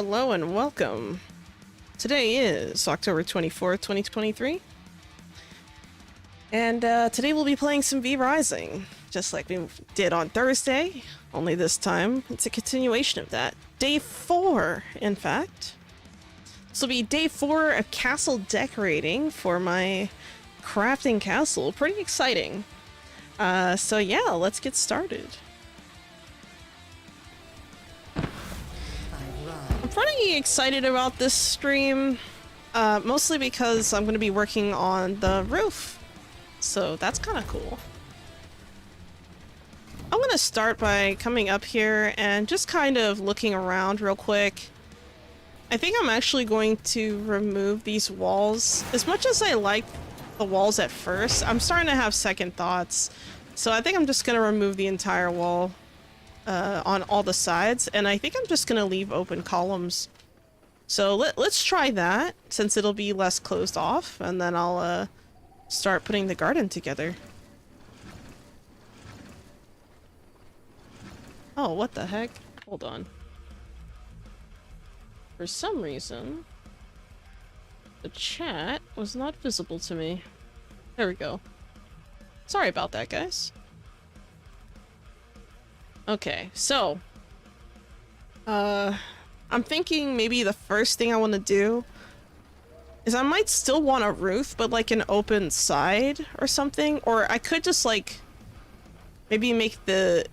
Hello and welcome. Today is October 24th, 2023. And today we'll be playing some V Rising, just like we did on Thursday, only this time it's a continuation of that. Day 4, in fact. This will be day 4 of castle decorating for my crafting castle. Pretty exciting. So yeah, let's get started. I'm pretty excited about this stream, mostly because I'm going to be working on the roof, so that's kind of cool. I'm going to start by coming up here and just kind of looking around real quick. I think I'm actually going to remove these walls. As much as I like the walls at first, I'm starting to have second thoughts, so I think I'm just going to remove the entire wall on all the sides, and I think I'm just gonna leave open columns. So let's try that, since it'll be less closed off, and then I'll start putting the garden together. Oh, what the heck? Hold on. For some reason, the chat was not visible to me. There we go. Sorry about that, guys. Okay, so I'm thinking maybe the first thing I want to do is I might still want a roof, but like an open side or something, or I could just like maybe make the,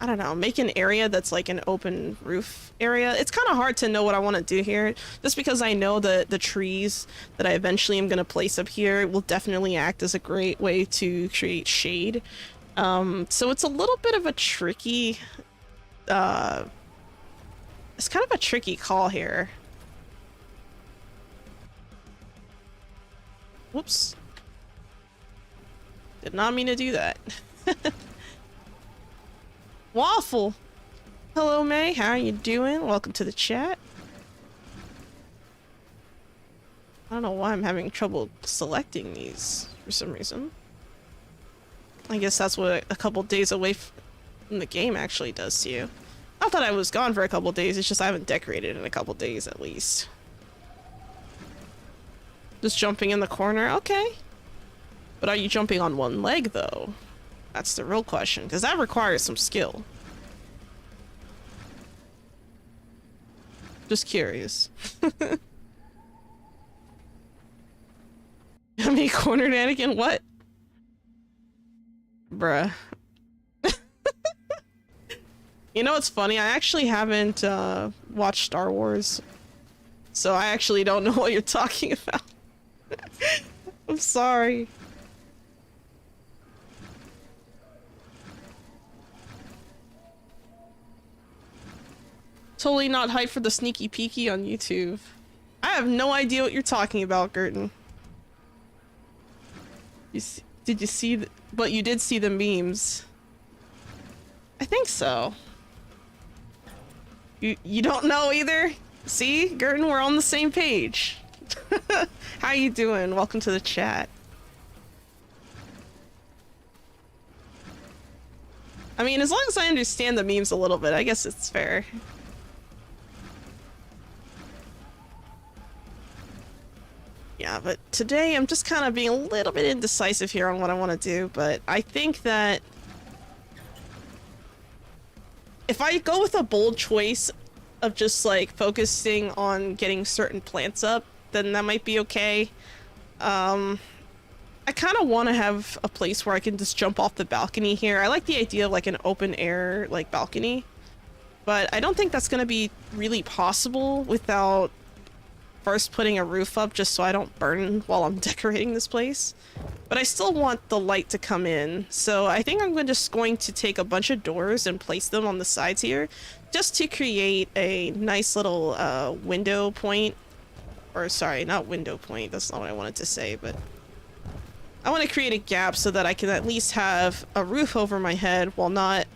I don't know, make an area that's like an open roof area. It's kind of hard to know what I want to do here, just because I know that the trees that I eventually am going to place up here will definitely act as a great way to create shade. So it's a little bit of a tricky, it's kind of a tricky call here. Whoops. Did not mean to do that. Waffle! Hello, May. How are you doing? Welcome to the chat. I don't know why I'm having trouble selecting these for some reason. I guess that's what a couple days away from the game actually does to you. Not that I was gone for a couple days, it's just I haven't decorated in a couple days at least. Just jumping in the corner? Okay. But are you jumping on one leg, though? That's the real question, because that requires some skill. Just curious. I mean, cornered Anakin? What? Bruh. You know what's funny? I actually haven't watched Star Wars, so I actually don't know what you're talking about. I'm sorry. Totally not hyped for the sneaky peeky on YouTube. I have no idea what you're talking about, Gerton. Did you see the, but you did see the memes. I think so. You don't know either? See, Gerton, we're on the same page. How you doing? Welcome to the chat. I mean, as long as I understand the memes a little bit, I guess it's fair. Yeah, but today I'm just kind of being a little bit indecisive here on what I want to do, but I think that if I go with a bold choice of just like focusing on getting certain plants up, then that might be okay. I kind of want to have a place where I can just jump off the balcony here. I like the idea of like an open air like balcony, but I don't think that's going to be really possible without first putting a roof up, just so I don't burn while I'm decorating this place. But I still want the light to come in, so I think I'm just going to take a bunch of doors and place them on the sides here, just to create a nice little window point. Or sorry, not window point, that's not what I wanted to say, but I want to create a gap so that I can at least have a roof over my head while not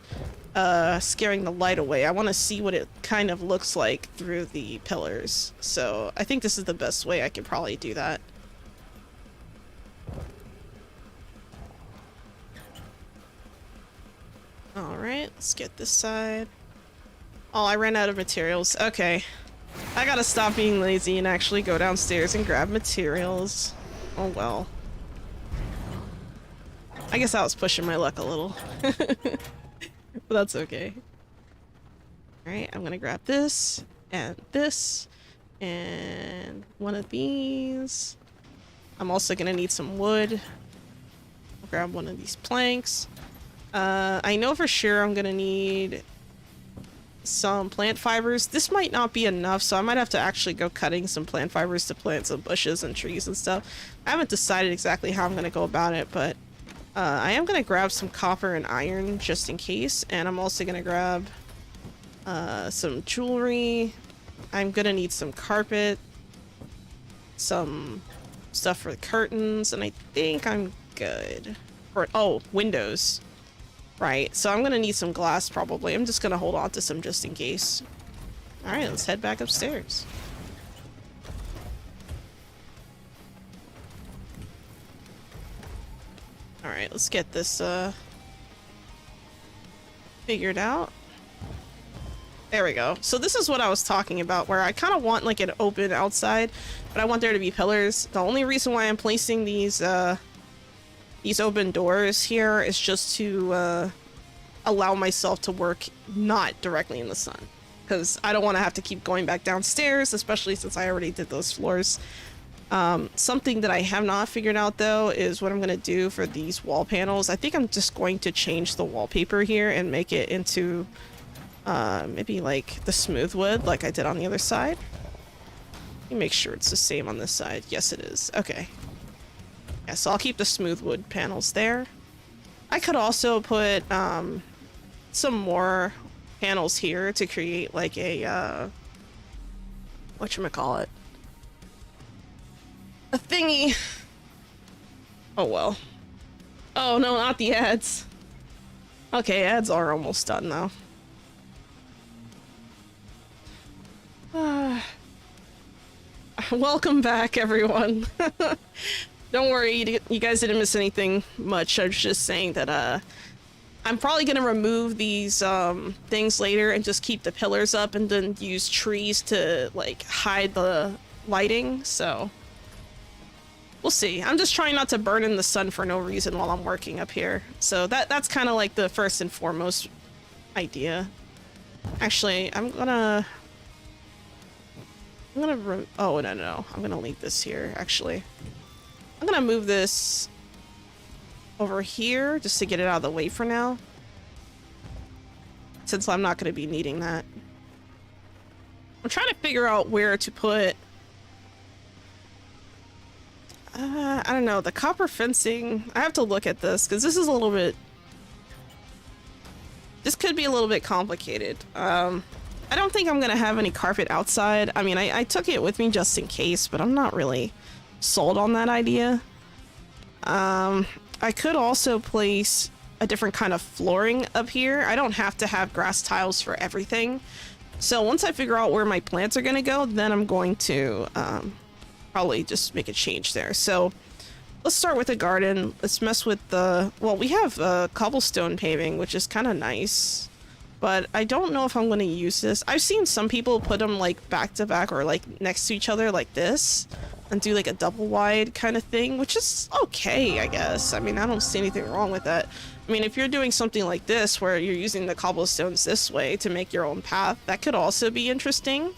scaring the light away. I want to see what it kind of looks like through the pillars. So I think this is the best way I could probably do that. Alright, let's get this side. Oh, I ran out of materials. Okay. I gotta stop being lazy and actually go downstairs and grab materials. Oh well. I guess I was pushing my luck a little. But that's okay. Alright, I'm gonna grab this, and one of these. I'm also gonna need some wood. I'll grab one of these planks. I know for sure I'm gonna need some plant fibers. This might not be enough, so I might have to actually go cutting some plant fibers to plant some bushes and trees and stuff. I haven't decided exactly how I'm gonna go about it, but I am gonna grab some copper and iron just in case, and I'm also gonna grab some jewelry. I'm gonna need some carpet, some stuff for the curtains, and I think I'm good. Oh, windows. Right, so I'm gonna need some glass probably. I'm just gonna hold on to some just in case. Alright, let's head back upstairs. Alright, let's get this figured out. There we go. So this is what I was talking about, where I kind of want like an open outside, but I want there to be pillars. The only reason why I'm placing these open doors here is just to allow myself to work not directly in the sun, because I don't want to have to keep going back downstairs, especially since I already did those floors. Something that I have not figured out though is what I'm gonna do for these wall panels. I think I'm just going to change the wallpaper here and make it into maybe like the smooth wood like I did on the other side. Let me make sure it's the same on this side. Yes, it is. Okay. Yeah, so I'll keep the smooth wood panels there. I could also put some more panels here to create like a whatchamacallit? A thingy. Oh well. Oh no, not the ads. Okay, ads are almost done though. Welcome back, everyone. Don't worry, you guys didn't miss anything much. I was just saying that I'm probably gonna remove these things later and just keep the pillars up and then use trees to like hide the lighting, so we'll see. I'm just trying not to burn in the sun for no reason while I'm working up here. So that's kind of like the first and foremost idea. Actually, oh no, I'm gonna leave this here actually. I'm gonna move this over here just to get it out of the way for now, since I'm not gonna be needing that. I'm trying to figure out where to put I don't know, the copper fencing. I have to look at this because this is a little bit, this could be a little bit complicated. I don't think I'm gonna have any carpet outside. I mean, I took it with me just in case, but I'm not really sold on that idea. I could also place a different kind of flooring up here. I don't have to have grass tiles for everything. So once I figure out where my plants are gonna go, then I'm going to probably just make a change there. So let's start with the garden. Let's mess with the, well, we have cobblestone paving, which is kind of nice, but I don't know if I'm going to use this. I've seen some people put them like back to back or like next to each other like this and do like a double wide kind of thing, which is okay, I guess. I mean, I don't see anything wrong with that. I mean, if you're doing something like this where you're using the cobblestones this way to make your own path, that could also be interesting,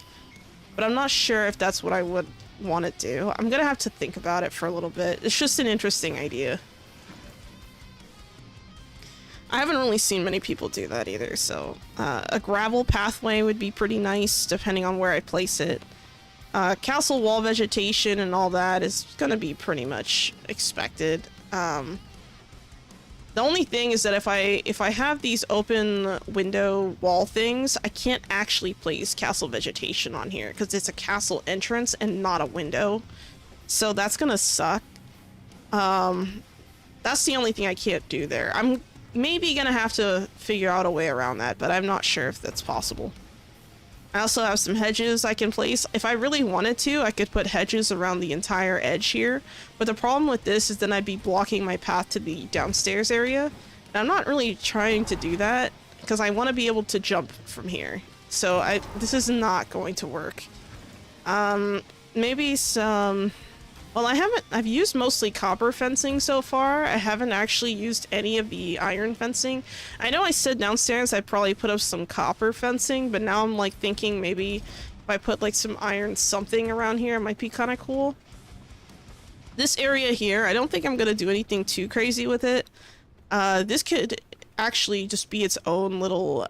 but I'm not sure if that's what I would want to do. I'm gonna have to think about it for a little bit. It's just an interesting idea. I haven't really seen many people do that either, so a gravel pathway would be pretty nice depending on where I place it. Castle wall vegetation and all that is gonna be pretty much expected. The only thing is that if I have these open window wall things, I can't actually place castle vegetation on here because it's a castle entrance and not a window. So that's gonna suck. That's the only thing I can't do there. I'm maybe gonna have to figure out a way around that, but I'm not sure if that's possible. I also have some hedges I can place. If I really wanted to, I could put hedges around the entire edge here. But the problem with this is then I'd be blocking my path to the downstairs area. And I'm not really trying to do that because I want to be able to jump from here. So this is not going to work. Maybe some... Well, I've used mostly copper fencing so far. I haven't actually used any of the iron fencing. I know I said downstairs I'd probably put up some copper fencing, but now I'm like thinking maybe if I put like some iron something around here, it might be kind of cool. This area here, I don't think I'm gonna do anything too crazy with it. This could actually just be its own little,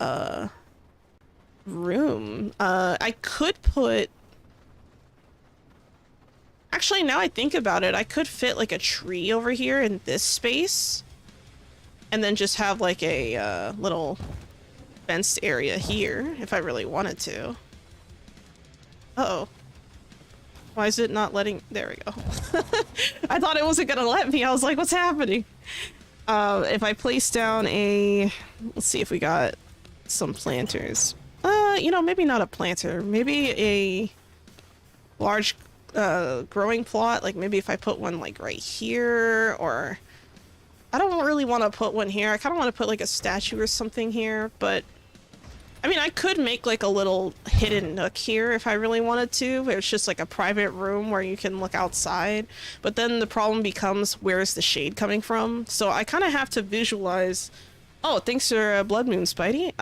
room. I could put... Actually, now I think about it, I could fit like a tree over here in this space. And then just have like a little fenced area here if I really wanted to. Uh-oh. Why is it not letting... There we go. I thought it wasn't gonna let me. I was like, what's happening? If I place down a... Let's see if we got some planters. You know, maybe not a planter. Maybe a large... growing plot, like maybe if I put one like right here, or I don't really want to put one here. I kind of want to put like a statue or something here, but I mean I could make like a little hidden nook here if I really wanted to, where it's just like a private room where you can look outside, but then the problem becomes where's the shade coming from, so I kind of have to visualize. Oh, thanks for Blood Moon, Spidey.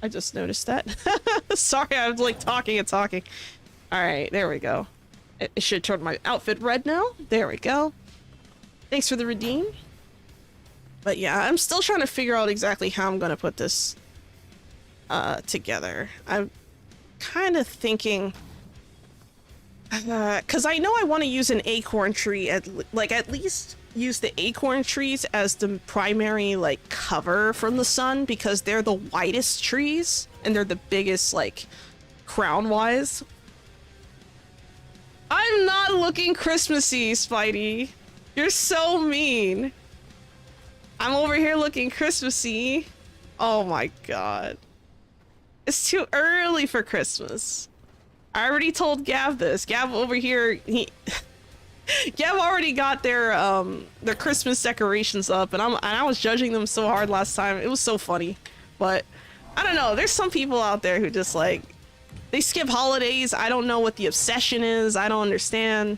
I just noticed that. Sorry, I was like talking and talking. All right, there we go. It should turn my outfit red now. There we go. Thanks for the redeem. But yeah, I'm still trying to figure out exactly how I'm gonna put this together. I'm kind of thinking, because I know I want to use an acorn tree, at least use the acorn trees as the primary like cover from the sun, because they're the widest trees and they're the biggest like crown wise. I'm not looking Christmassy, Spidey. You're so mean. I'm over here looking Christmassy. Oh my god. It's too early for Christmas. I already told Gav this. Gav over here, Gav already got their Christmas decorations up, and I was judging them so hard last time. It was so funny. But I don't know, there's some people out there who just like, they skip holidays. I don't know what the obsession is. I don't understand.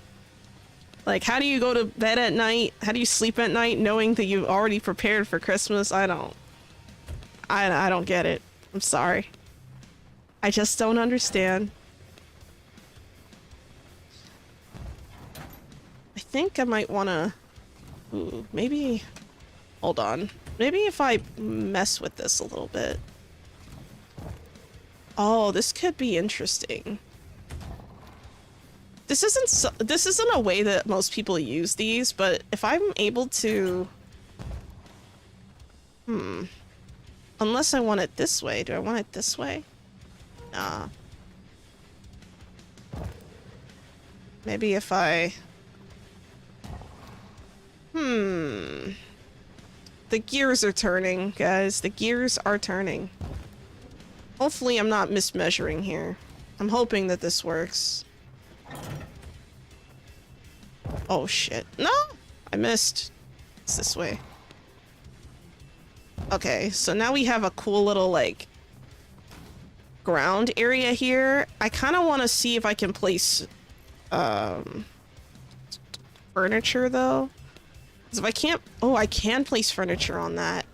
Like, how do you go to bed at night? How do you sleep at night knowing that you've already prepared for Christmas? I don't get it. I'm sorry. I just don't understand. I think I might want to... Ooh, maybe... Hold on. Maybe if I mess with this a little bit. Oh, this could be interesting. This isn't a way that most people use these, but if I'm able to... Unless I want it this way. Do I want it this way? Nah. Maybe if I... The gears are turning, guys. The gears are turning. Hopefully I'm not mismeasuring here. I'm hoping that this works. Oh shit. No! I missed. It's this way. Okay, so now we have a cool little, like, ground area here. I kind of want to see if I can place, furniture, though. Because if I can't... Oh, I can place furniture on that.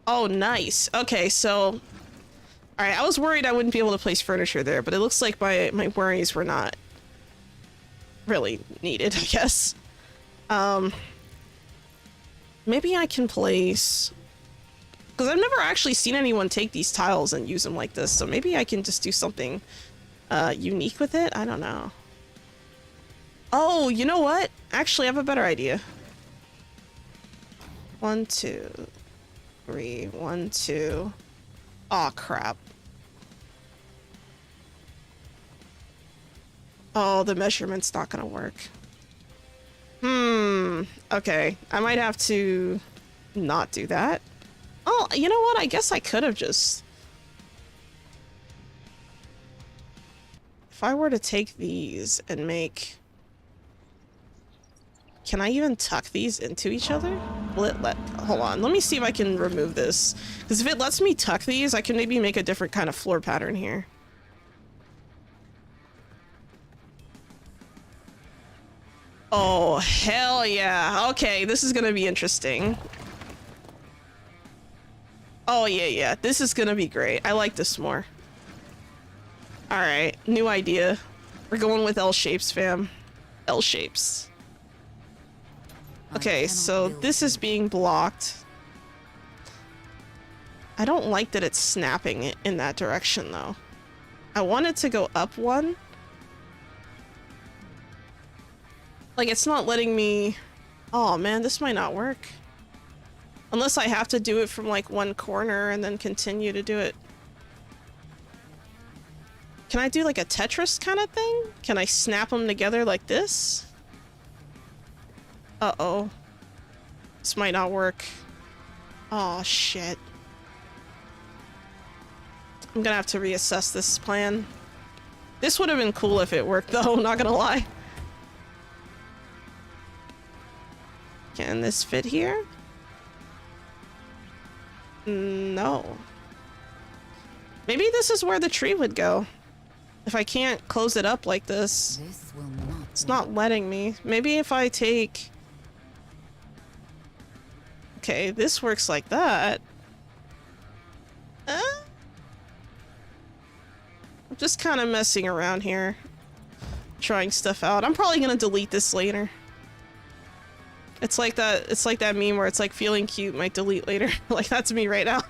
Oh, nice. Okay, so... Alright, I was worried I wouldn't be able to place furniture there, but it looks like my worries were not really needed, I guess. Maybe I can place... Because I've never actually seen anyone take these tiles and use them like this, so maybe I can just do something unique with it? I don't know. Oh, you know what? Actually, I have a better idea. 1, 2, 3, 1, 2... Aw, crap. Oh, the measurement's not gonna work. Okay. I might have to not do that. Oh, you know what? I guess I could have just... If I were to take these and make... Can I even tuck these into each other? Will it let... Hold on. Let me see if I can remove this. Because if it lets me tuck these, I can maybe make a different kind of floor pattern here. Oh, hell yeah. Okay, this is gonna be interesting. Oh, yeah, yeah. This is gonna be great. I like this more. Alright, new idea. We're going with L shapes, fam. L shapes. Okay, so this is being blocked. I don't like that it's snapping it in that direction, though. I want it to go up one. Like, it's not letting me... Oh, man, this might not work. Unless I have to do it from, like, one corner and then continue to do it. Can I do, like, a Tetris kind of thing? Can I snap them together like this? Uh-oh. This might not work. Oh, shit. I'm gonna have to reassess this plan. This would have been cool if it worked, though, not gonna lie. Can this fit here? No. Maybe this is where the tree would go. If I can't close it up like this. It's not letting me. Maybe if I take... Okay, this works like that. I'm just kind of messing around here. Trying stuff out. I'm probably gonna delete this later. It's like that meme where it's like feeling cute might delete later. Like that's me right now.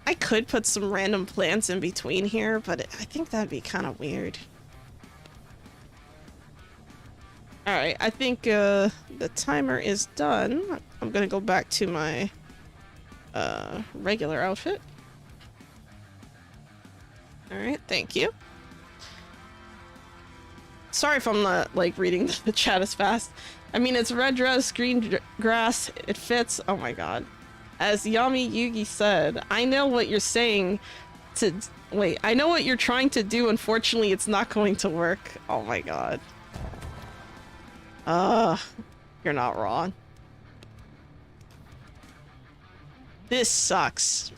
I could put some random plants in between here, but I think that'd be kind of weird. Alright, I think the timer is done. I'm gonna go back to my regular outfit. Alright, thank you. Sorry if I'm not, like, reading the chat as fast. I mean, it's red dress, green grass, it fits. Oh my god. As Yami Yugi said, I know what you're saying to... Wait, I know what you're trying to do. Unfortunately, it's not going to work. Oh my god. You're not wrong. This sucks.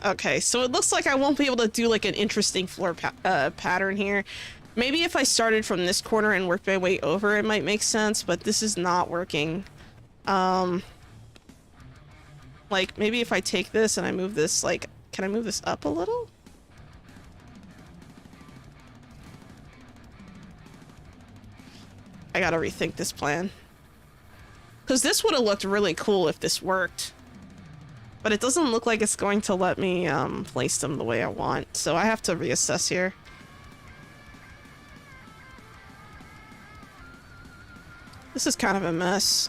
Okay, so it looks like I won't be able to do, like, an interesting floor pattern here. Maybe if I started from this corner and worked my way over, it might make sense, but this is not working. Like, maybe if I take this and I move this, like, can I move this up a little? I gotta rethink this plan. Because this would have looked really cool if this worked. But it doesn't look like it's going to let me, place them the way I want, so I have to reassess here. This is kind of a mess.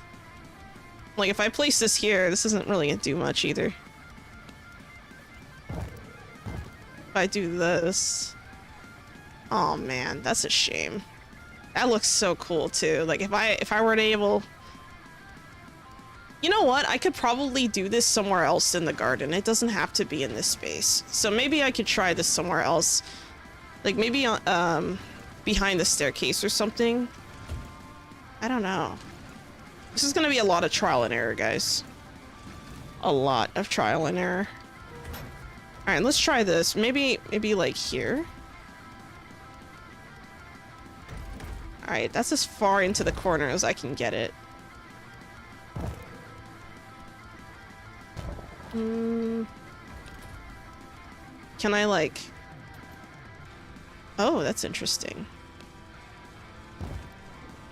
Like, if I place this here, this isn't really gonna do much either. If I do this... Oh man, that's a shame. That looks so cool too. Like, if I were to able... You know what? I could probably do this somewhere else in the garden. It doesn't have to be in this space. So maybe I could try this somewhere else. Like, maybe, behind the staircase or something. I don't know. This is gonna be a lot of trial and error, guys. A lot of trial and error. Alright, let's try this. Maybe like here. Alright, that's as far into the corner as I can get it. Can I, like... Oh, that's interesting.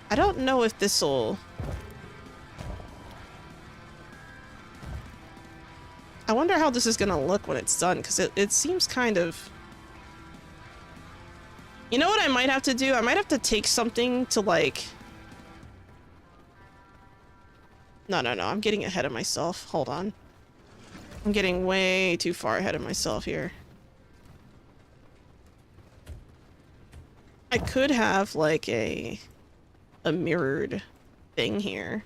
I don't know if this'll... I wonder how this is gonna look when it's done, because it seems kind of... You know what I might have to do? I might have to take something to, like... No, I'm getting ahead of myself. Hold on. I'm getting way too far ahead of myself here. I could have, like, a mirrored thing here.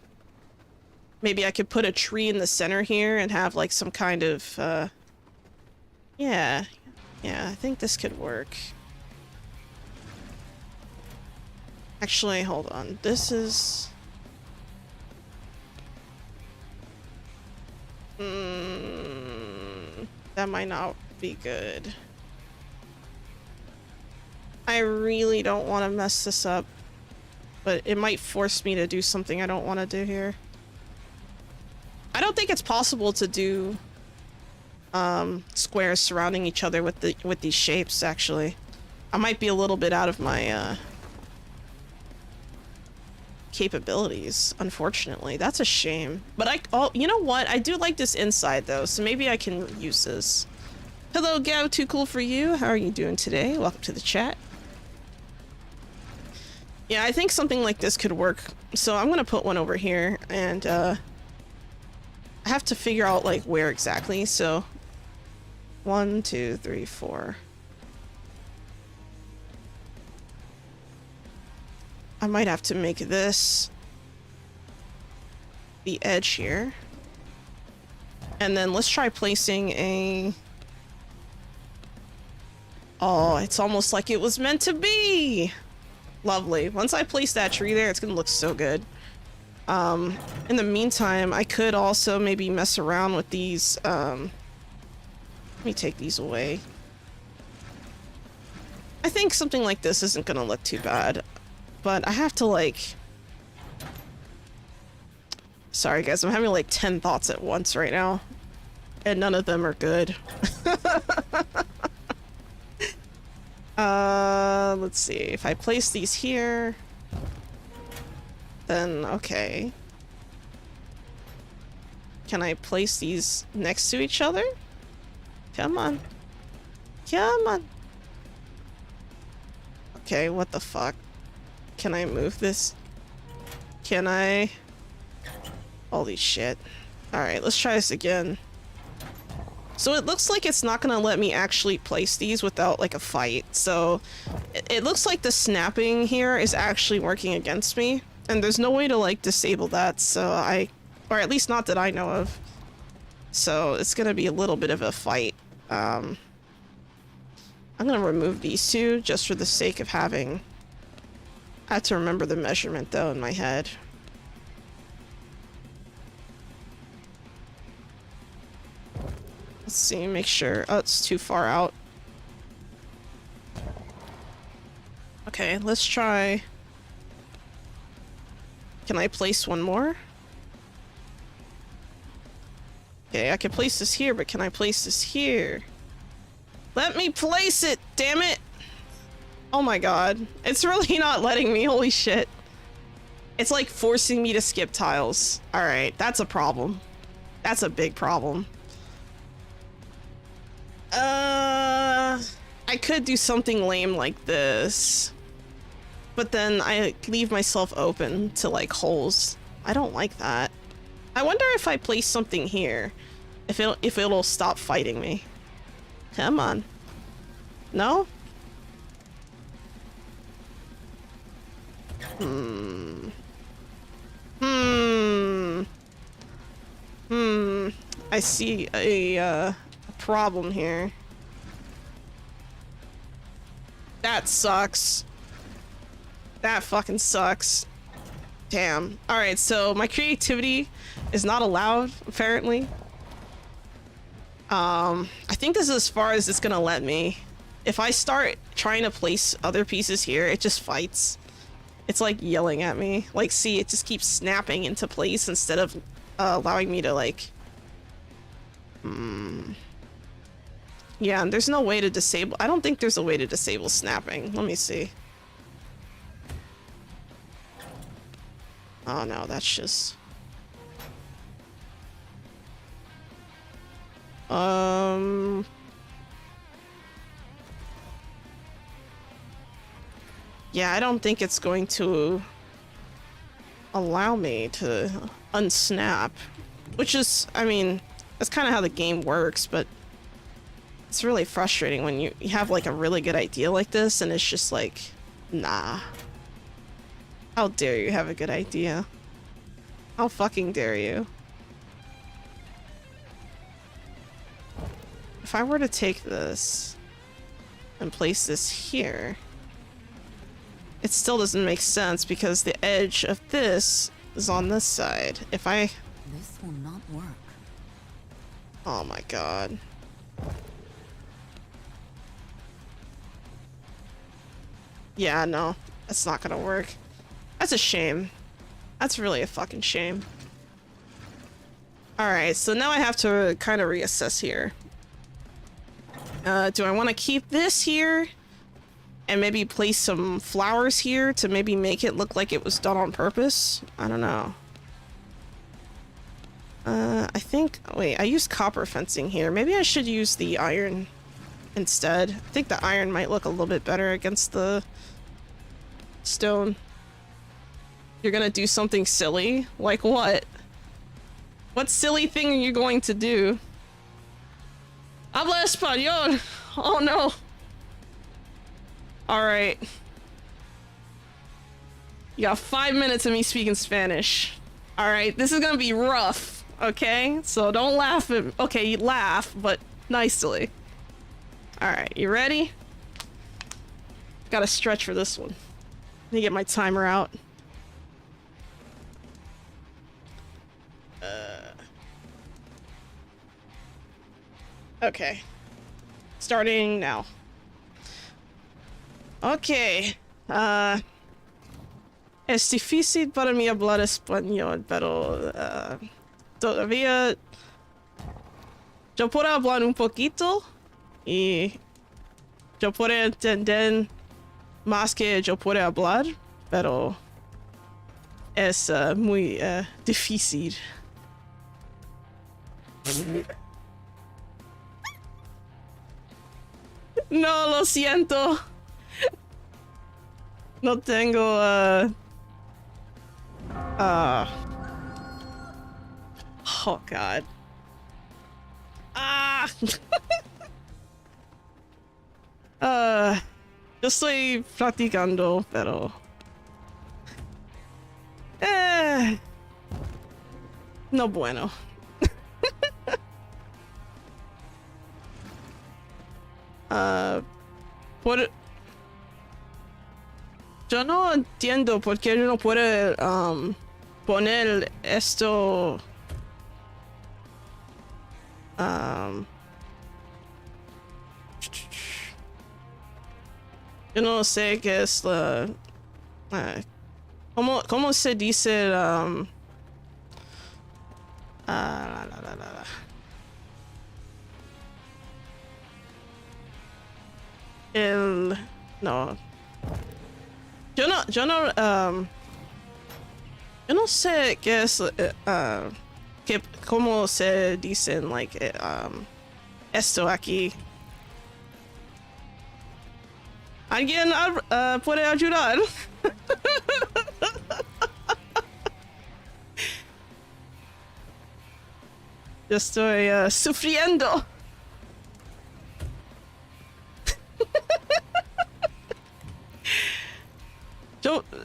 Maybe I could put a tree in the center here and have, like, some kind of, yeah, I think this could work. Actually, hold on. This is... that might not be good. I I really don't want to mess this up. But it might force me to do something I don't want to do here. I don't think it's possible to do squares surrounding each other with these shapes, actually. I might be a little bit out of my capabilities, unfortunately. That's a shame. But oh, you know what? I do like this inside though, so maybe I can use this. Hello, Gao, too cool for you. How are you doing today? Welcome to the chat. Yeah, I think something like this could work. So I'm gonna put one over here, and I have to figure out like where exactly. So 1, 2, 3, 4. I might have to make this the edge here. And then let's try placing a... Oh, it's almost like it was meant to be! Lovely. Once I place that tree there, it's gonna look so good. In the meantime, I could also maybe mess around with these, let me take these away. I think something like this isn't gonna look too bad. But I have to, like... Sorry, guys. I'm having, like, 10 thoughts at once right now. And none of them are good. Let's see. If I place these here... Then, okay. Can I place these next to each other? Come on. Come on. Okay, what the fuck? Can I move this? Can I? Holy shit. Alright, let's try this again. So it looks like it's not gonna let me actually place these without like a fight. So it looks like the snapping here is actually working against me. And there's no way to like disable that, so or at least not that I know of. So it's gonna be a little bit of a fight. I'm gonna remove these two just for the sake of having... I have to remember the measurement though in my head. Let's see, make sure. Oh, it's too far out. Okay, let's try. Can I place one more? Okay, I can place this here, but can I place this here? Let me place it, damn it! Oh my god. It's really not letting me, holy shit. It's like forcing me to skip tiles. Alright, that's a problem. That's a big problem. I could do something lame like this. But then I leave myself open to like holes. I don't like that. I wonder if I place something here, if it'll stop fighting me. Come on. No? I see a problem here. That sucks. That fucking sucks. Damn. Alright, so my creativity is not allowed, apparently. I think this is as far as it's gonna let me. If I start trying to place other pieces here, it just fights. It's like yelling at me. Like, see, it just keeps snapping into place instead of allowing me to, like... Yeah, and there's no way to disable... I don't think there's a way to disable snapping. Let me see. Oh no, that's just... Yeah, I don't think it's going to allow me to unsnap. Which is, I mean, that's kind of how the game works, but it's really frustrating when you have like a really good idea like this and it's just like, nah. How dare you have a good idea? How fucking dare you? If I were to take this and place this here, it still doesn't make sense because the edge of this is on this side. If I... This will not work. Oh my god. Yeah, no. That's not gonna work. That's a shame. That's really a fucking shame. Alright, so now I have to kind of reassess here. Do I want to keep this here? And maybe place some flowers here to maybe make it look like it was done on purpose? I don't know. I think... Wait, I used copper fencing here. Maybe I should use the iron instead. I think the iron might look a little bit better against the stone. You're gonna do something silly? Like what? What silly thing are you going to do? Habla español! Oh no! Alright. You got 5 minutes of me speaking Spanish. Alright, this is gonna be rough, okay? So don't laugh at me. Okay, you laugh, but nicely. Alright, you ready? Gotta stretch for this one. Let me get my timer out. Okay. Starting now. Okay. Es difícil para mí hablar español, pero todavía yo puedo hablar un poquito y yo puedo entender más que yo puedo hablar, pero es muy difícil. No, lo siento. No tengo, oh, God. Ah! Yo estoy practicando, pero... No bueno. Yo no entiendo por qué no puede poner esto yo no sé qué es la ¿cómo se dice el no yo no sé qué es cómo se dicen like esto aquí. ¿Alguien puede ayudar? Yo estoy sufriendo.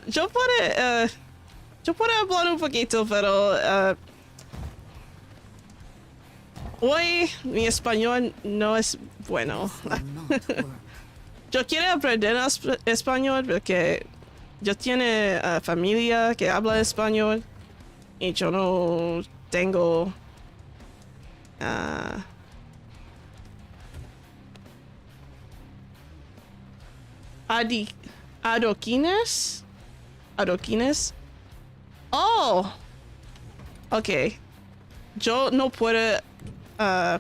Yo puedo hablar un poquito, pero hoy mi español no es bueno. Yo quiero aprender español porque yo tiene familia que habla español y yo no tengo adoquines. Oh, okay. Yo no puedo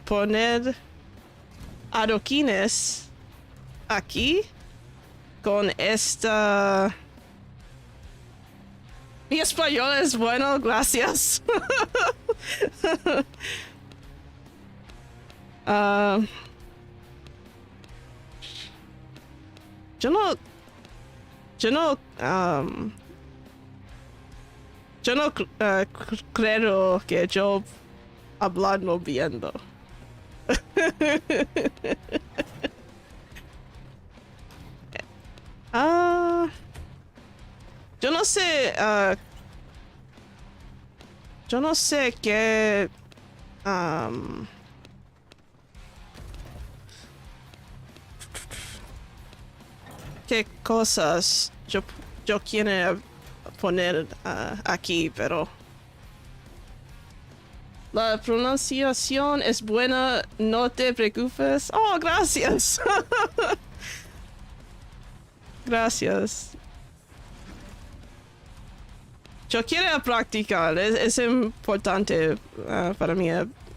poner adoquines aquí con esta. Mi español es bueno, gracias. Yo no creo que yo hablando viendo. Yo no sé qué qué cosas yo quiero poner aquí, pero la pronunciación es buena, no te preocupes. Oh, gracias. Gracias. Yo quiero practicar. Es importante para mí,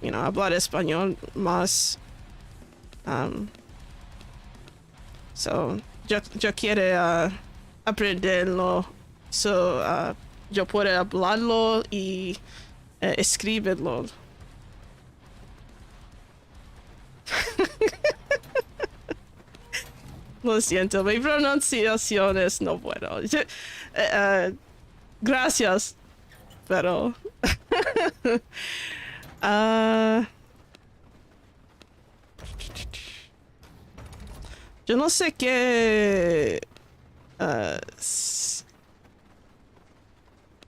you know, hablar español más. So, yo quiero aprenderlo. So, yo puedo hablarlo y escribirlo. Lo siento, mi pronunciación es no bueno. Gracias, pero... yo no sé qué...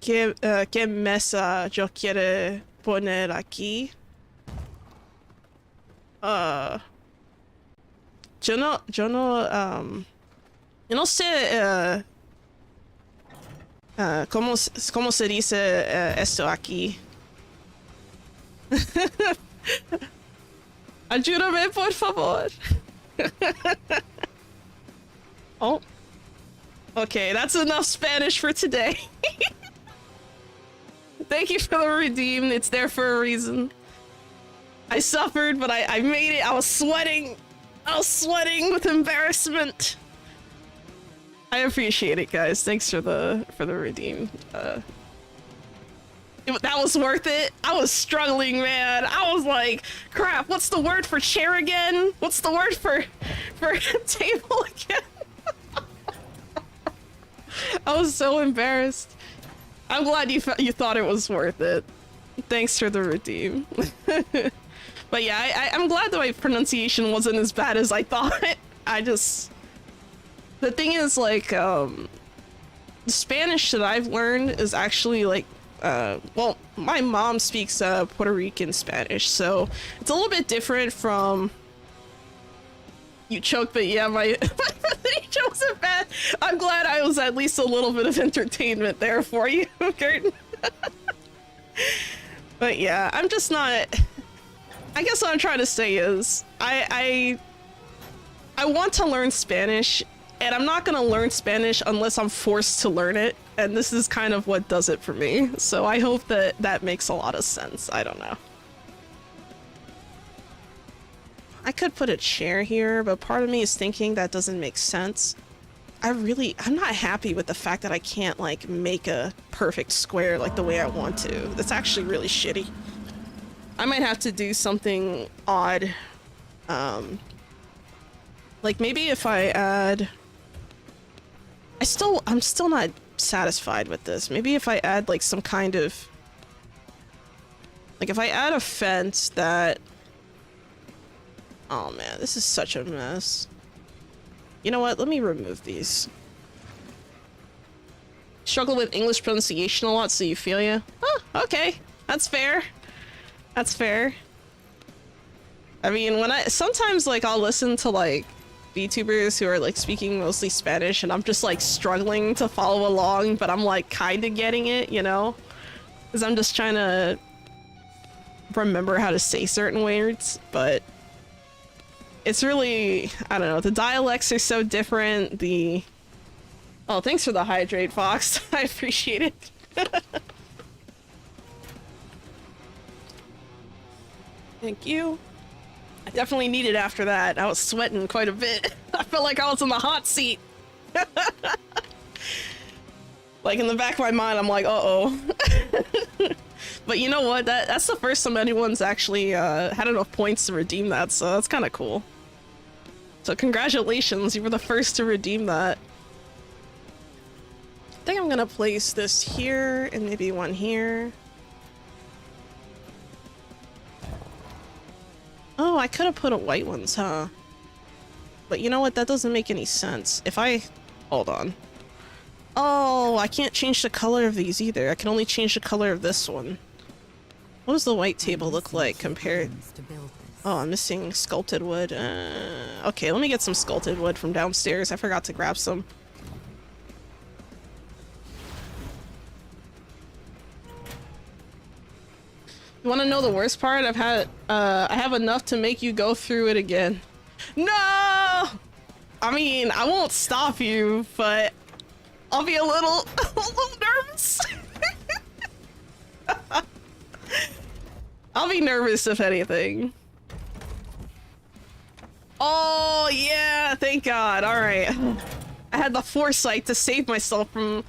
qué mesa yo quiero poner aquí. Yo no sé cómo se dice esto aquí. Ayúdame, por favor. Oh. Okay, that's enough Spanish for today. Thank you for the redeem. It's there for a reason. I suffered, but I made it. I was sweating. I was sweating with embarrassment. I appreciate it, guys. Thanks for the redeem. That was worth it. I was struggling, man. I was like, crap, what's the word for chair again? What's the word for table again? I was so embarrassed. I'm glad you thought it was worth it. Thanks for the redeem. But yeah, I'm glad that my pronunciation wasn't as bad as I thought. The thing is, like, the Spanish that I've learned is actually, like, well, my mom speaks Puerto Rican Spanish, so it's a little bit different from... You choked, but yeah, my pronunciation wasn't bad. I'm glad I was at least a little bit of entertainment there for you, Curtin. But yeah, I'm just not... I guess what I'm trying to say is, I want to learn Spanish, and I'm not gonna learn Spanish unless I'm forced to learn it, and this is kind of what does it for me. So I hope that that makes a lot of sense. I don't know. I could put a chair here, but part of me is thinking that doesn't make sense. I'm not happy with the fact that I can't, like, make a perfect square like the way I want to. That's actually really shitty. I might have to do something odd. Like maybe if I add... I'm still not satisfied with this. Maybe if I add like some kind of... Like if I add a fence that... Oh man, this is such a mess. You know what? Let me remove these. Struggle with English pronunciation a lot, so you feel ya? Oh, okay. That's fair. That's fair. I mean, sometimes like I'll listen to like VTubers who are like speaking mostly Spanish and I'm just like struggling to follow along, but I'm like kind of getting it, you know? Because I'm just trying to remember how to say certain words, but it's really, I don't know, the dialects are so different, Oh, thanks for the hydrate, Fox. I appreciate it. Thank you. I definitely needed after that. I was sweating quite a bit. I felt like I was in the hot seat. Like in the back of my mind, I'm like, uh-oh. But you know what? That's the first time anyone's actually had enough points to redeem that, so that's kind of cool. So congratulations, you were the first to redeem that. I think I'm gonna place this here and maybe one here. Oh, I could have put a white ones, huh? But you know what? That doesn't make any sense. If I... Hold on. Oh, I can't change the color of these either. I can only change the color of this one. What does the white table look like compared... Oh, I'm missing sculpted wood. Okay, let me get some sculpted wood from downstairs. I forgot to grab some. You want to know the worst part? I have enough to make you go through it again. No! I mean, I won't stop you, but I'll be a little nervous. I'll be nervous if anything. Oh yeah, thank God. All right. I had the foresight to save myself from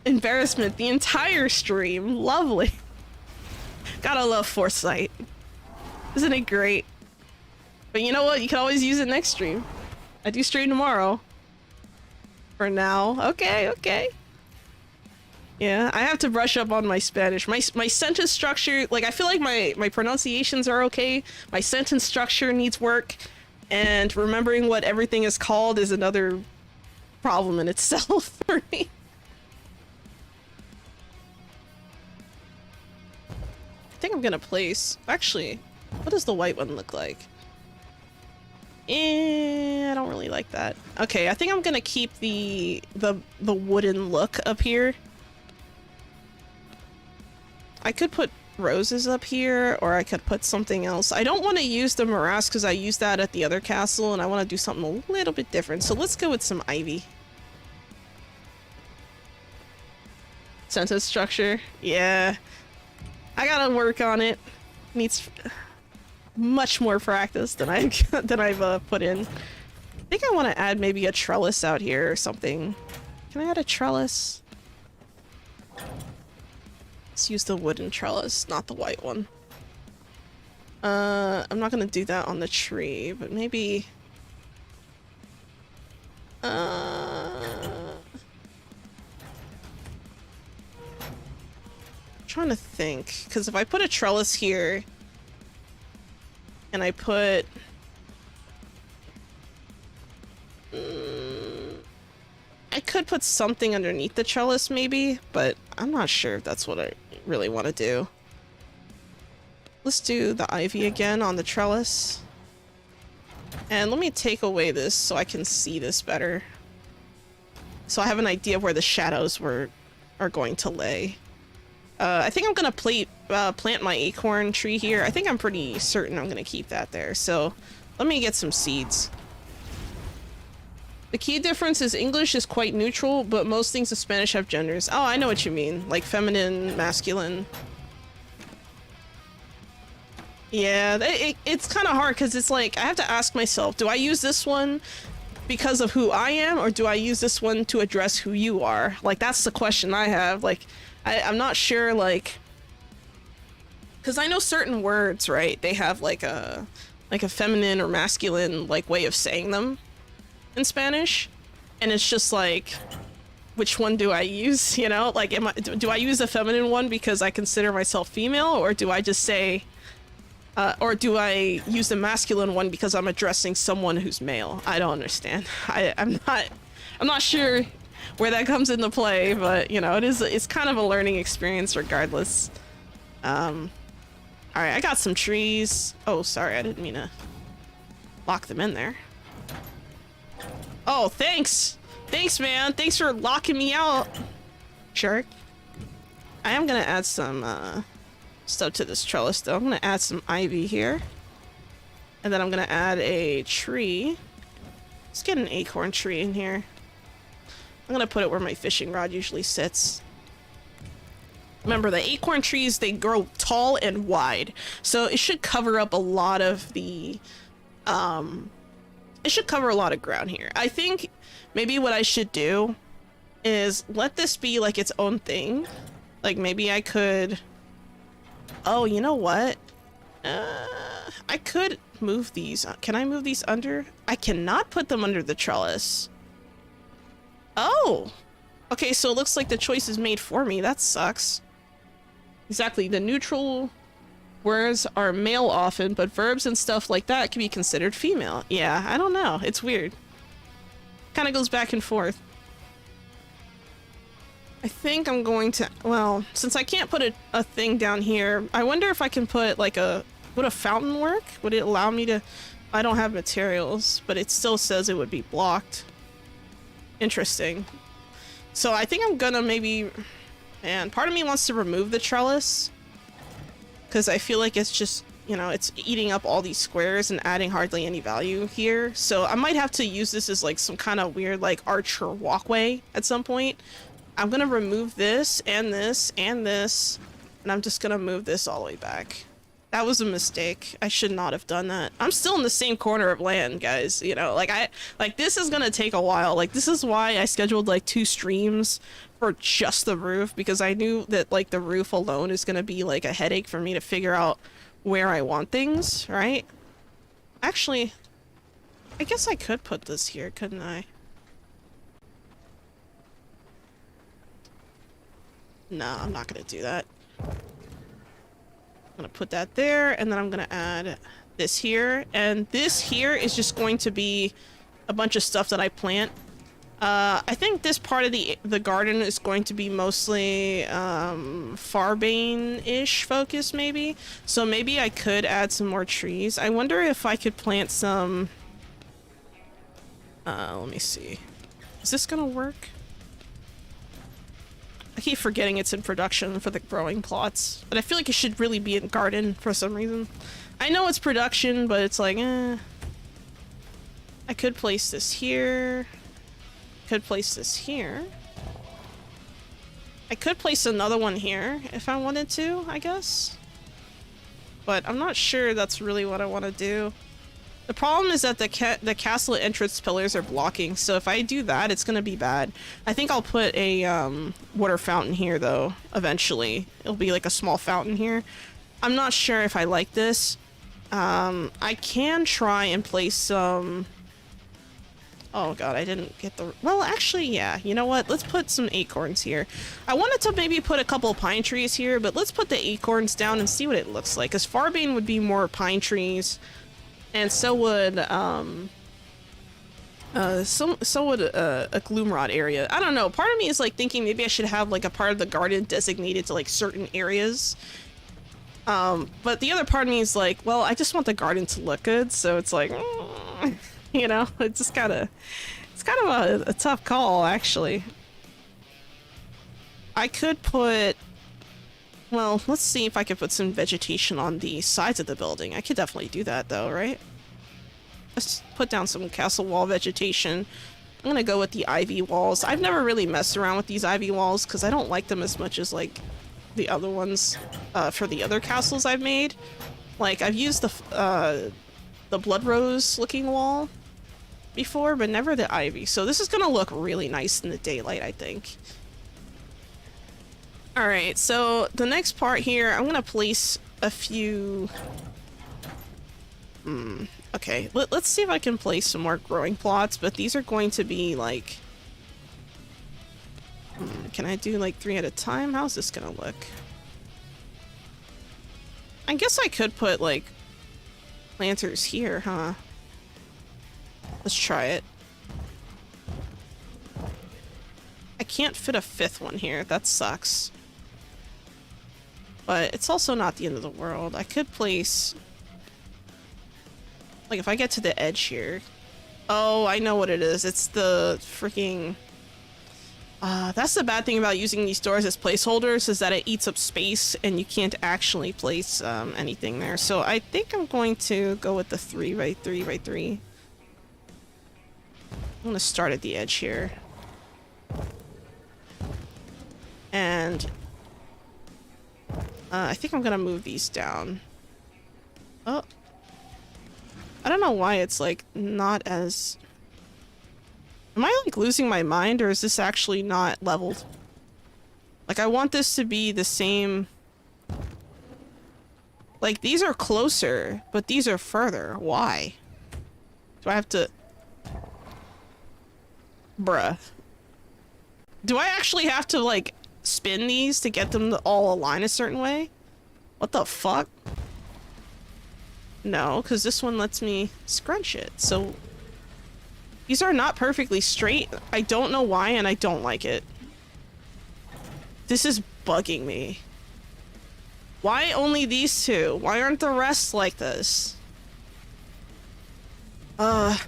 embarrassment the entire stream. Lovely. Gotta love foresight. Isn't it great? But you know what? You can always use it next stream. I do stream tomorrow. For now. Okay, okay. Yeah, I have to brush up on my Spanish. My sentence structure, like I feel like my pronunciations are okay. My sentence structure needs work. And remembering what everything is called is another problem in itself for me. I think I'm gonna place... Actually, what does the white one look like? I don't really like that. Okay, I think I'm gonna keep the wooden look up here. I could put roses up here, or I could put something else. I don't want to use the morass because I used that at the other castle, and I want to do something a little bit different. So let's go with some ivy. Sentence structure. Yeah. I gotta work on it. Needs much more practice than I've put in. I think I want to add maybe a trellis out here or something. Can I add a trellis? Let's use the wooden trellis, not the white one. I'm not gonna do that on the tree, but maybe... trying to think, because if I put a trellis here and I put I could put something underneath the trellis maybe, but I'm not sure if that's what I really want to do. Let's do the ivy again on the trellis, and let me take away this so I can see this better, so I have an idea of where the shadows are going to lay. I think I'm gonna plant my acorn tree here. I think I'm pretty certain I'm gonna keep that there. So let me get some seeds. The key difference is English is quite neutral, but most things in Spanish have genders. Oh, I know what you mean. Like feminine, masculine. Yeah, it's kind of hard because it's like I have to ask myself, do I use this one because of who I am, or do I use this one to address who you are? Like, that's the question I have. Like, I'm not sure, like, because I know certain words, right? They have like a feminine or masculine like way of saying them in Spanish, and it's just like, which one do I use? You know, like, do I use the feminine one because I consider myself female, or do I just say, or do I use the masculine one because I'm addressing someone who's male? I don't understand. I'm not sure where that comes into play, but you know, it's kind of a learning experience regardless. All right, I got some trees. Oh, sorry, I didn't mean to lock them in there. Oh, thanks, man. Thanks for locking me out, shark. I am gonna add some stuff to this trellis though. I'm gonna add some ivy here, and then I'm gonna add a tree. Let's get an acorn tree in here. I'm gonna put it where my fishing rod usually sits. Remember, the acorn trees, they grow tall and wide, so it should cover up a lot of the it should cover a lot of ground here. I think maybe what I should do is let this be like its own thing. Like, maybe I could, oh, you know what, I could move these. Can I move these under? I cannot put them under the trellis. Oh, okay, so it looks like the choice is made for me. That sucks. Exactly, the neutral words are male often, but verbs and stuff like that can be considered female. Yeah, I don't know. It's weird. Kind of goes back and forth. I think I'm going to, well, since I can't put a thing down here, I wonder if I can put like would a fountain work? Would it allow me to, I don't have materials, but it still says it would be blocked. Interesting. So I think I'm gonna maybe, man, part of me wants to remove the trellis because I feel like it's just, you know, it's eating up all these squares and adding hardly any value here. So I might have to use this as like some kind of weird like archer walkway at some point. I'm gonna remove this and this and this, and I'm just gonna move this all the way back. That was a mistake. I should not have done that. I'm still in the same corner of land, guys. You know, like this is gonna take a while. Like this is why I scheduled like 2 streams for just the roof, because I knew that like the roof alone is gonna be like a headache for me to figure out where I want things, right? Actually, I guess I could put this here, couldn't I? No, I'm not gonna do that. I'm gonna put that there, and then I'm gonna add this here, and this here is just going to be a bunch of stuff that I plant. I think this part of the garden is going to be mostly Farbane-ish focus, maybe. So maybe I could add some more trees. I wonder if I could plant some. Let me see. Is this gonna work? I keep forgetting it's in production for the growing plots, but I feel like it should really be in garden for some reason. I know it's production, but it's like, I could place this here. Could place this here. I could place another one here if I wanted to, I guess. But I'm not sure that's really what I want to do. The problem is that the castle entrance pillars are blocking, so if I do that, it's gonna be bad. I think I'll put a water fountain here, though, eventually. It'll be like a small fountain here. I'm not sure if I like this. I can try and place some... Oh god, I didn't get the... Well, actually, yeah. You know what? Let's put some acorns here. I wanted to maybe put a couple pine trees here, but let's put the acorns down and see what it looks like. Because Farbane would be more pine trees, and so would a gloomrot area. I don't know. Part of me is like thinking maybe I should have like a part of the garden designated to like certain areas. But the other part of me is like, well, I just want the garden to look good, so it's like... You know, it's just it's kind of a tough call, actually. I could put, well, let's see if I could put some vegetation on the sides of the building. I could definitely do that, though, right? Let's put down some castle wall vegetation. I'm gonna go with the ivy walls. I've never really messed around with these ivy walls because I don't like them as much as, like, the other ones for the other castles I've made. Like, I've used the blood rose looking wall before, but never the ivy. So this is gonna look really nice in the daylight, I think. Alright, so the next part here, I'm gonna place a few... okay, let's see if I can place some more growing plots, but these are going to be like... can I do like 3 at a time? How's this gonna look? I guess I could put like planters here, huh? Let's try it. I can't fit a 5th one here. That sucks. But it's also not the end of the world. I could place... Like, if I get to the edge here... Oh, I know what it is. It's the freaking... that's the bad thing about using these doors as placeholders, is that it eats up space and you can't actually place anything there. So I think I'm going to go with the 3x3x3. I'm going to start at the edge here. And I think I'm going to move these down. Oh. I don't know why it's like not as... Am I like losing my mind, or is this actually not leveled? Like, I want this to be the same... Like, these are closer, but these are further. Why? Do I have to... Bruh. Do I actually have to, like, spin these to get them to all align a certain way? What the fuck? No, because this one lets me scrunch it, so... These are not perfectly straight. I don't know why, and I don't like it. This is bugging me. Why only these two? Why aren't the rest like this?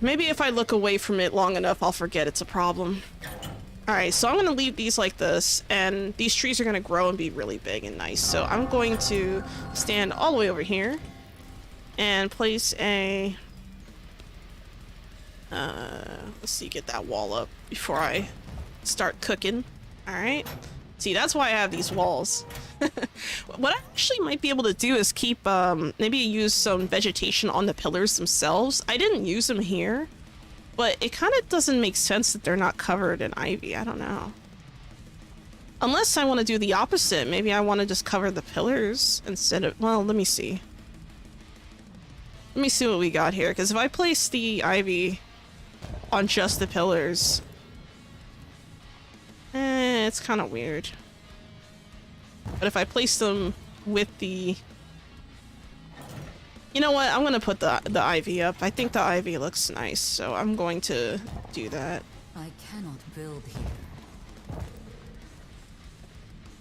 Maybe if I look away from it long enough, I'll forget it's a problem. Alright, so I'm gonna leave these like this, and these trees are gonna grow and be really big and nice. So I'm going to stand all the way over here. and place a let's see, get that wall up before I start cooking. All right. See, that's why I have these walls. What I actually might be able to do is keep maybe use some vegetation on the pillars themselves. I didn't use them here, but it kind of doesn't make sense that they're not covered in ivy. I don't know. Unless I want to do the opposite. Maybe I want to just cover the pillars instead of... Well, let me see. Let me see what we got here. Because if I place the ivy on just the pillars... it's kind of weird. But if I place them with the... You know what? I'm going to put the ivy up. I think the ivy looks nice, so I'm going to do that. I cannot build here.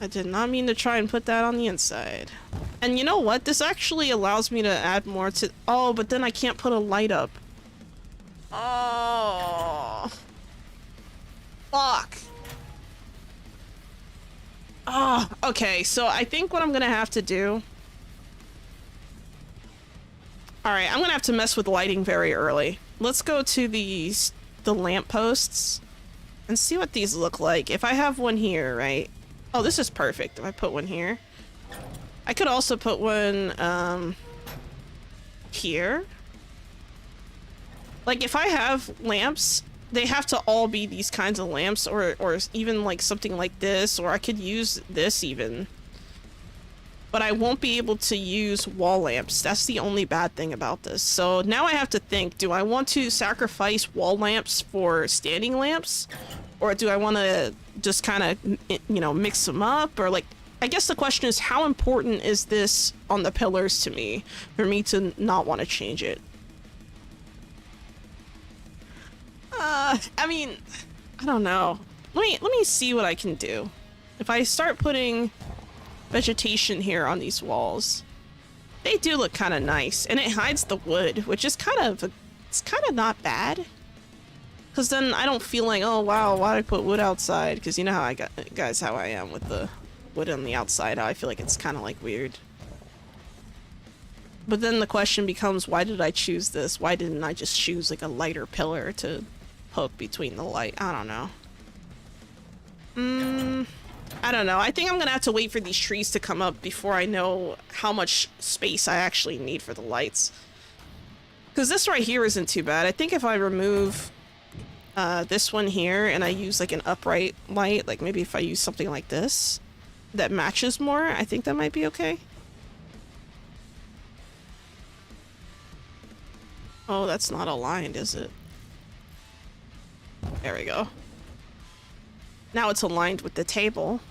I did not mean to try and put that on the inside. And you know what? This actually allows me to add more to... Oh, but then I can't put a light up. Oh. Fuck. Oh, okay. So I think what I'm gonna have to do... Alright, I'm gonna have to mess with lighting very early. Let's go to the lampposts and see what these look like. If I have one here, right? Oh, this is perfect. If I put one here. I could also put one, here. Like, if I have lamps, they have to all be these kinds of lamps, or even, like, something like this, or I could use this, even. But I won't be able to use wall lamps. That's the only bad thing about this. So now I have to think, do I want to sacrifice wall lamps for standing lamps? Or do I want to just kind of, you know, mix them up? Or, like, I guess the question is, how important is this on the pillars to me for me to not want to change it? I mean, I don't know. Let me see what I can do. If I start putting vegetation here on these walls, they do look kind of nice, and it hides the wood, which is kind of not bad. Because then I don't feel like, oh wow, why'd I put wood outside? Because you know how how I am with the wood on the outside. How I feel like it's kind of like weird. But then the question becomes, why did I choose this? Why didn't I just choose like a lighter pillar to poke between the light? I don't know. I don't know. I think I'm gonna have to wait for these trees to come up before I know how much space I actually need for the lights. Because this right here isn't too bad. I think if I remove this one here and I use like an upright light, like maybe if I use something like this that matches more, I think that might be okay. Oh, that's not aligned, is it? There we go. Now it's aligned with the table.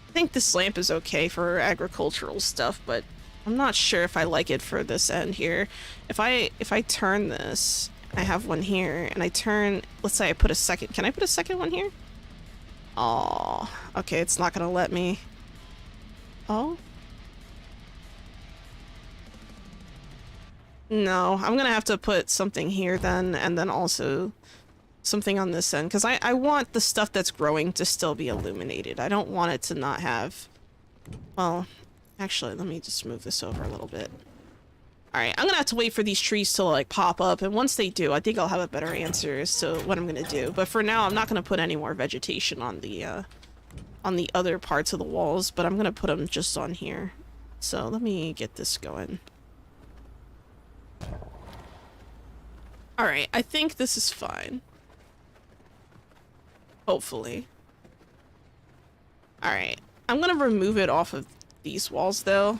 I think this lamp is okay for agricultural stuff, but I'm not sure if I like it for this end here. If I turn this, I have one here, and I turn, let's say I put a second, can I put a second one here? Oh, okay, it's not gonna let me. Oh? No, I'm gonna have to put something here then, and then also something on this end, because I want the stuff that's growing to still be illuminated. I don't want it to not have... Well, actually, let me just move this over a little bit. Alright, I'm gonna have to wait for these trees to, like, pop up, and once they do, I think I'll have a better answer as to what I'm gonna do. But for now, I'm not gonna put any more vegetation on the other parts of the walls, but I'm gonna put them just on here. So, let me get this going. Alright, I think this is fine. Hopefully. Alright, I'm gonna remove it off of these walls, though.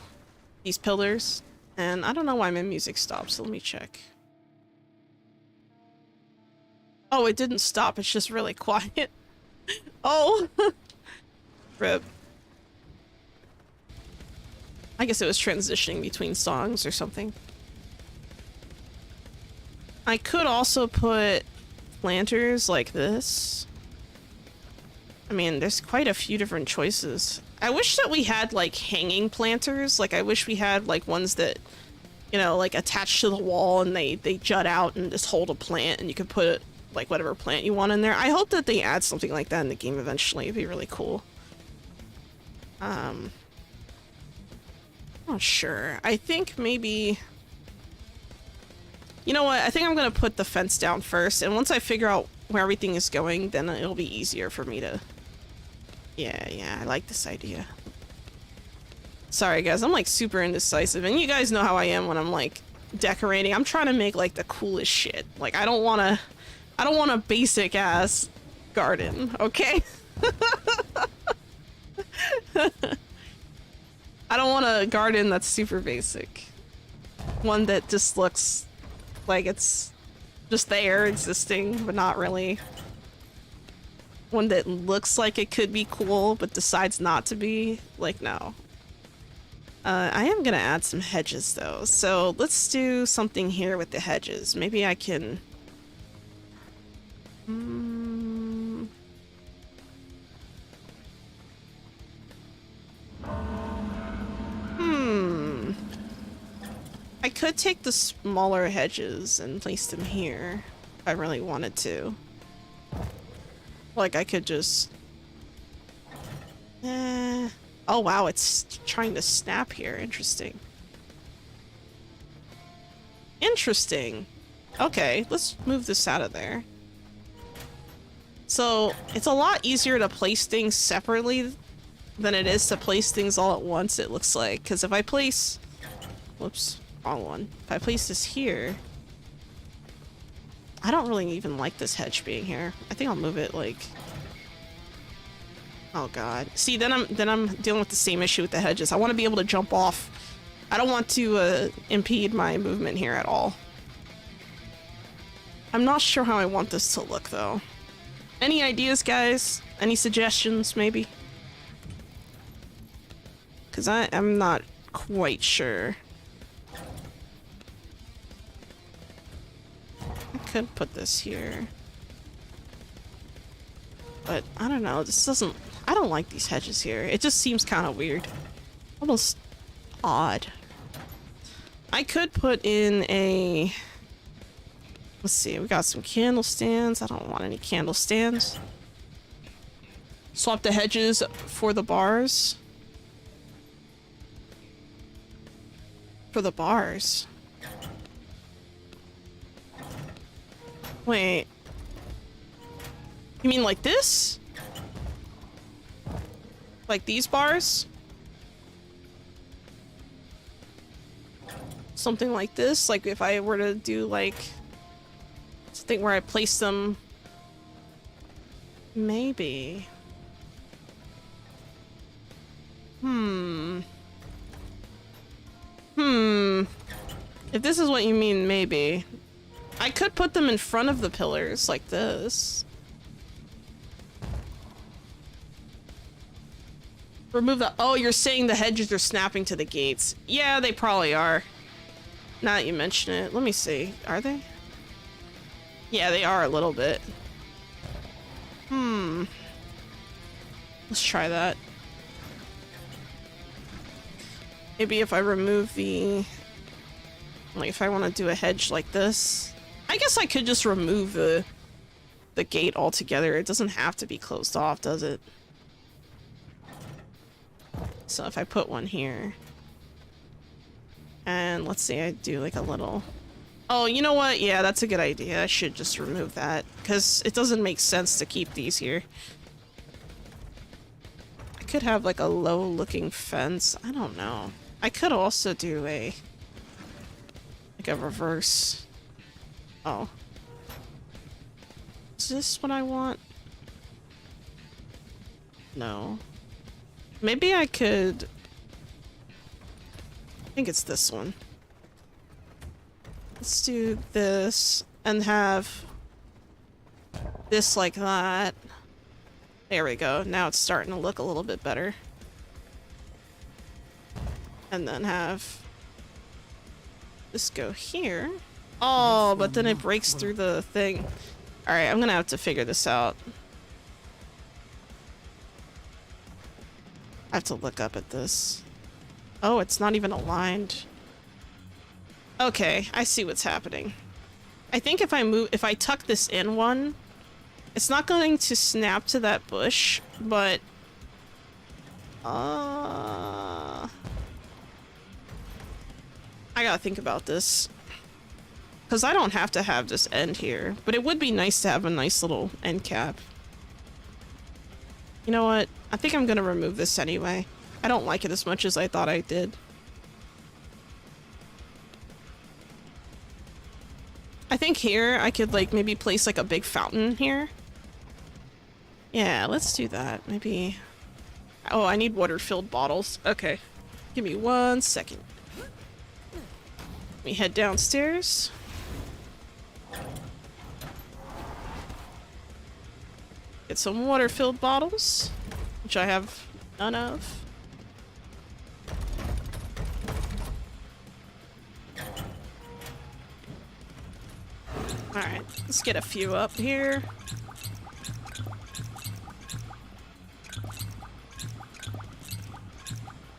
These pillars. And I don't know why my music stopped, so let me check. Oh, it didn't stop, it's just really quiet. Oh! Rip. I guess it was transitioning between songs or something. I could also put planters like this. I mean, there's quite a few different choices. I wish that we had, like, hanging planters. Like, I wish we had, like, ones that, you know, like, attach to the wall and they jut out and just hold a plant and you could put, like, whatever plant you want in there. I hope that they add something like that in the game eventually. It'd be really cool. Not sure. I think maybe... You know what? I think I'm gonna put the fence down first, and once I figure out where everything is going, then it'll be easier for me to... Yeah, I like this idea. Sorry guys, I'm like super indecisive, and you guys know how I am when I'm like decorating. I'm trying to make like the coolest shit. Like I don't want a basic ass garden, okay? I don't want a garden that's super basic. One that just looks like it's just there existing, but not really. One that looks like it could be cool, but decides not to be. Like, no. I am gonna add some hedges though, so let's do something here with the hedges. Maybe I can... I could take the smaller hedges and place them here if I really wanted to. Like I could just... Oh wow, it's trying to snap here. Interesting. Interesting. Okay, let's move this out of there. So, it's a lot easier to place things separately than it is to place things all at once, it looks like. Because if I place... Whoops, wrong one. If I place this here... I don't really even like this hedge being here. I think I'll move it like... Oh god. See, then I'm dealing with the same issue with the hedges. I want to be able to jump off. I don't want to impede my movement here at all. I'm not sure how I want this to look though. Any ideas, guys? Any suggestions, maybe? Because I'm not quite sure. I could put this here. But I don't know, this doesn't... I don't like these hedges here. It just seems kind of weird. Almost odd. I could put in a... Let's see, we got some candle stands. I don't want any candle stands. Swap the hedges for the bars. For the bars. Wait. You mean like this? Like these bars? Something like this? Like if I were to do like something where I place them... Maybe. If this is what you mean, maybe. I could put them in front of the pillars like this. Remove the... Oh, you're saying the hedges are snapping to the gates. Yeah, they probably are. Now that you mention it. Let me see. Are they? Yeah, they are a little bit. Let's try that. Maybe if I remove the... Like, if I want to do a hedge like this... I guess I could just remove the gate altogether. It doesn't have to be closed off, does it? So if I put one here... And let's see, I do like a little... Oh, you know what? Yeah, that's a good idea. I should just remove that. Because it doesn't make sense to keep these here. I could have like a low-looking fence. I don't know. I could also do a... Like a reverse... Oh. Is this what I want? No. Maybe I could... I think it's this one. Let's do this and have this like that. There we go. Now it's starting to look a little bit better. And then have this go here. Oh, but then it breaks through the thing. Alright, I'm gonna have to figure this out. I have to look up at this. Oh, it's not even aligned. Okay, I see what's happening. I think if I tuck this in one, it's not going to snap to that bush, but... I gotta think about this. Because I don't have to have this end here, but it would be nice to have a nice little end cap. You know what? I think I'm gonna remove this anyway. I don't like it as much as I thought I did. I think here I could like maybe place like a big fountain here. Yeah, let's do that. Maybe... Oh, I need water-filled bottles. Okay. Give me 1 second. Let me head downstairs. Get some water-filled bottles, which I have none of. Alright, let's get a few up here.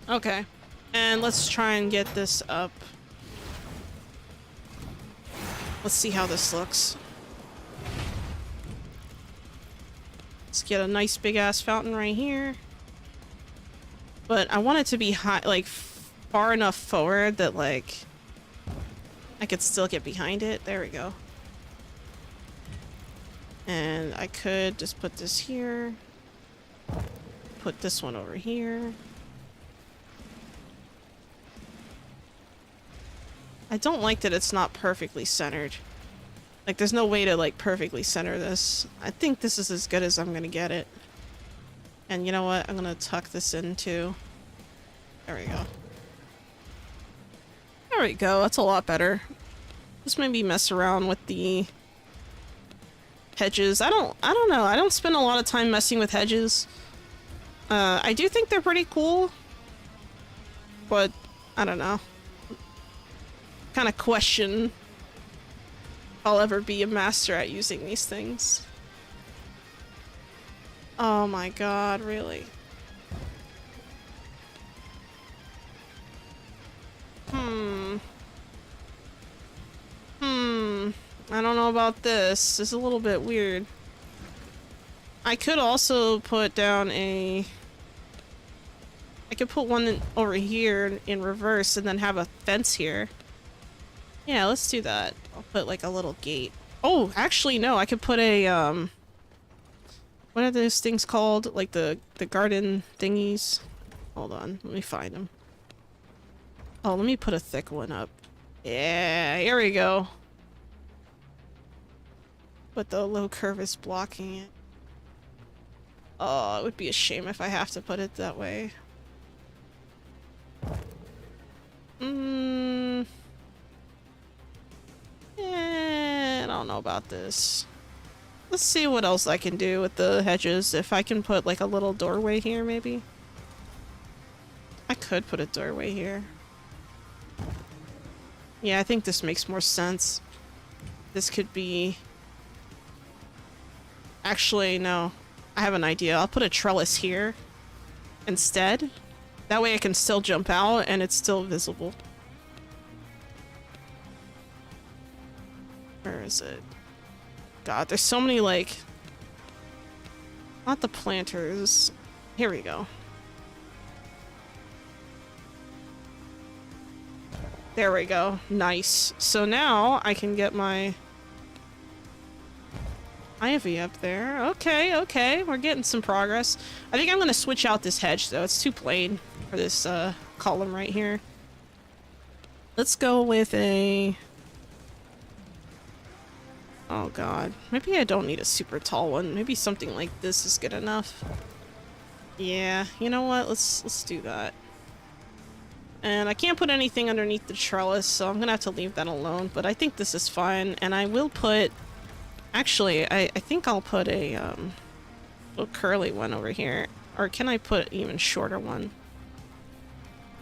Okay, and let's try and get this up. Let's see how this looks. Let's get a nice big ass fountain right here. But I want it to be high, like far enough forward that like I could still get behind it. There we go. And I could just put this here. Put this one over here. I don't like that it's not perfectly centered. Like, there's no way to, like, perfectly center this. I think this is as good as I'm gonna get it. And you know what? I'm gonna tuck this in, too. There we go. There we go. That's a lot better. Just maybe mess around with the hedges. I don't know. I don't spend a lot of time messing with hedges. I do think they're pretty cool. But, I don't know. Kind of question if I'll ever be a master at using these things. Oh my god, really? I don't know about this. It's a little bit weird. I could also put down a... I could put one over here in reverse and then have a fence here. Yeah, let's do that. I'll put like a little gate. Oh, actually no, I could put a what are those things called? Like the garden thingies. Hold on, let me find them. Oh, let me put a thick one up. Yeah, here we go. But the low curve is blocking it. Oh, it would be a shame if I have to put it that way. I don't know about this. Let's see what else I can do with the hedges. If I can put like a little doorway here, maybe. I could put a doorway here. Yeah, I think this makes more sense. This could be... Actually, no. I have an idea. I'll put a trellis here instead. That way I can still jump out and it's still visible. Where is it? God, there's so many, like... Not the planters. Here we go. There we go. Nice. So now I can get my ivy up there. Okay, okay. We're getting some progress. I think I'm going to switch out this hedge, though. It's too plain for this column right here. Let's go with a... Oh god. Maybe I don't need a super tall one. Maybe something like this is good enough. Yeah, you know what? Let's do that. And I can't put anything underneath the trellis, so I'm gonna have to leave that alone. But I think this is fine, and I will put... Actually, I think I'll put a little curly one over here. Or can I put an even shorter one?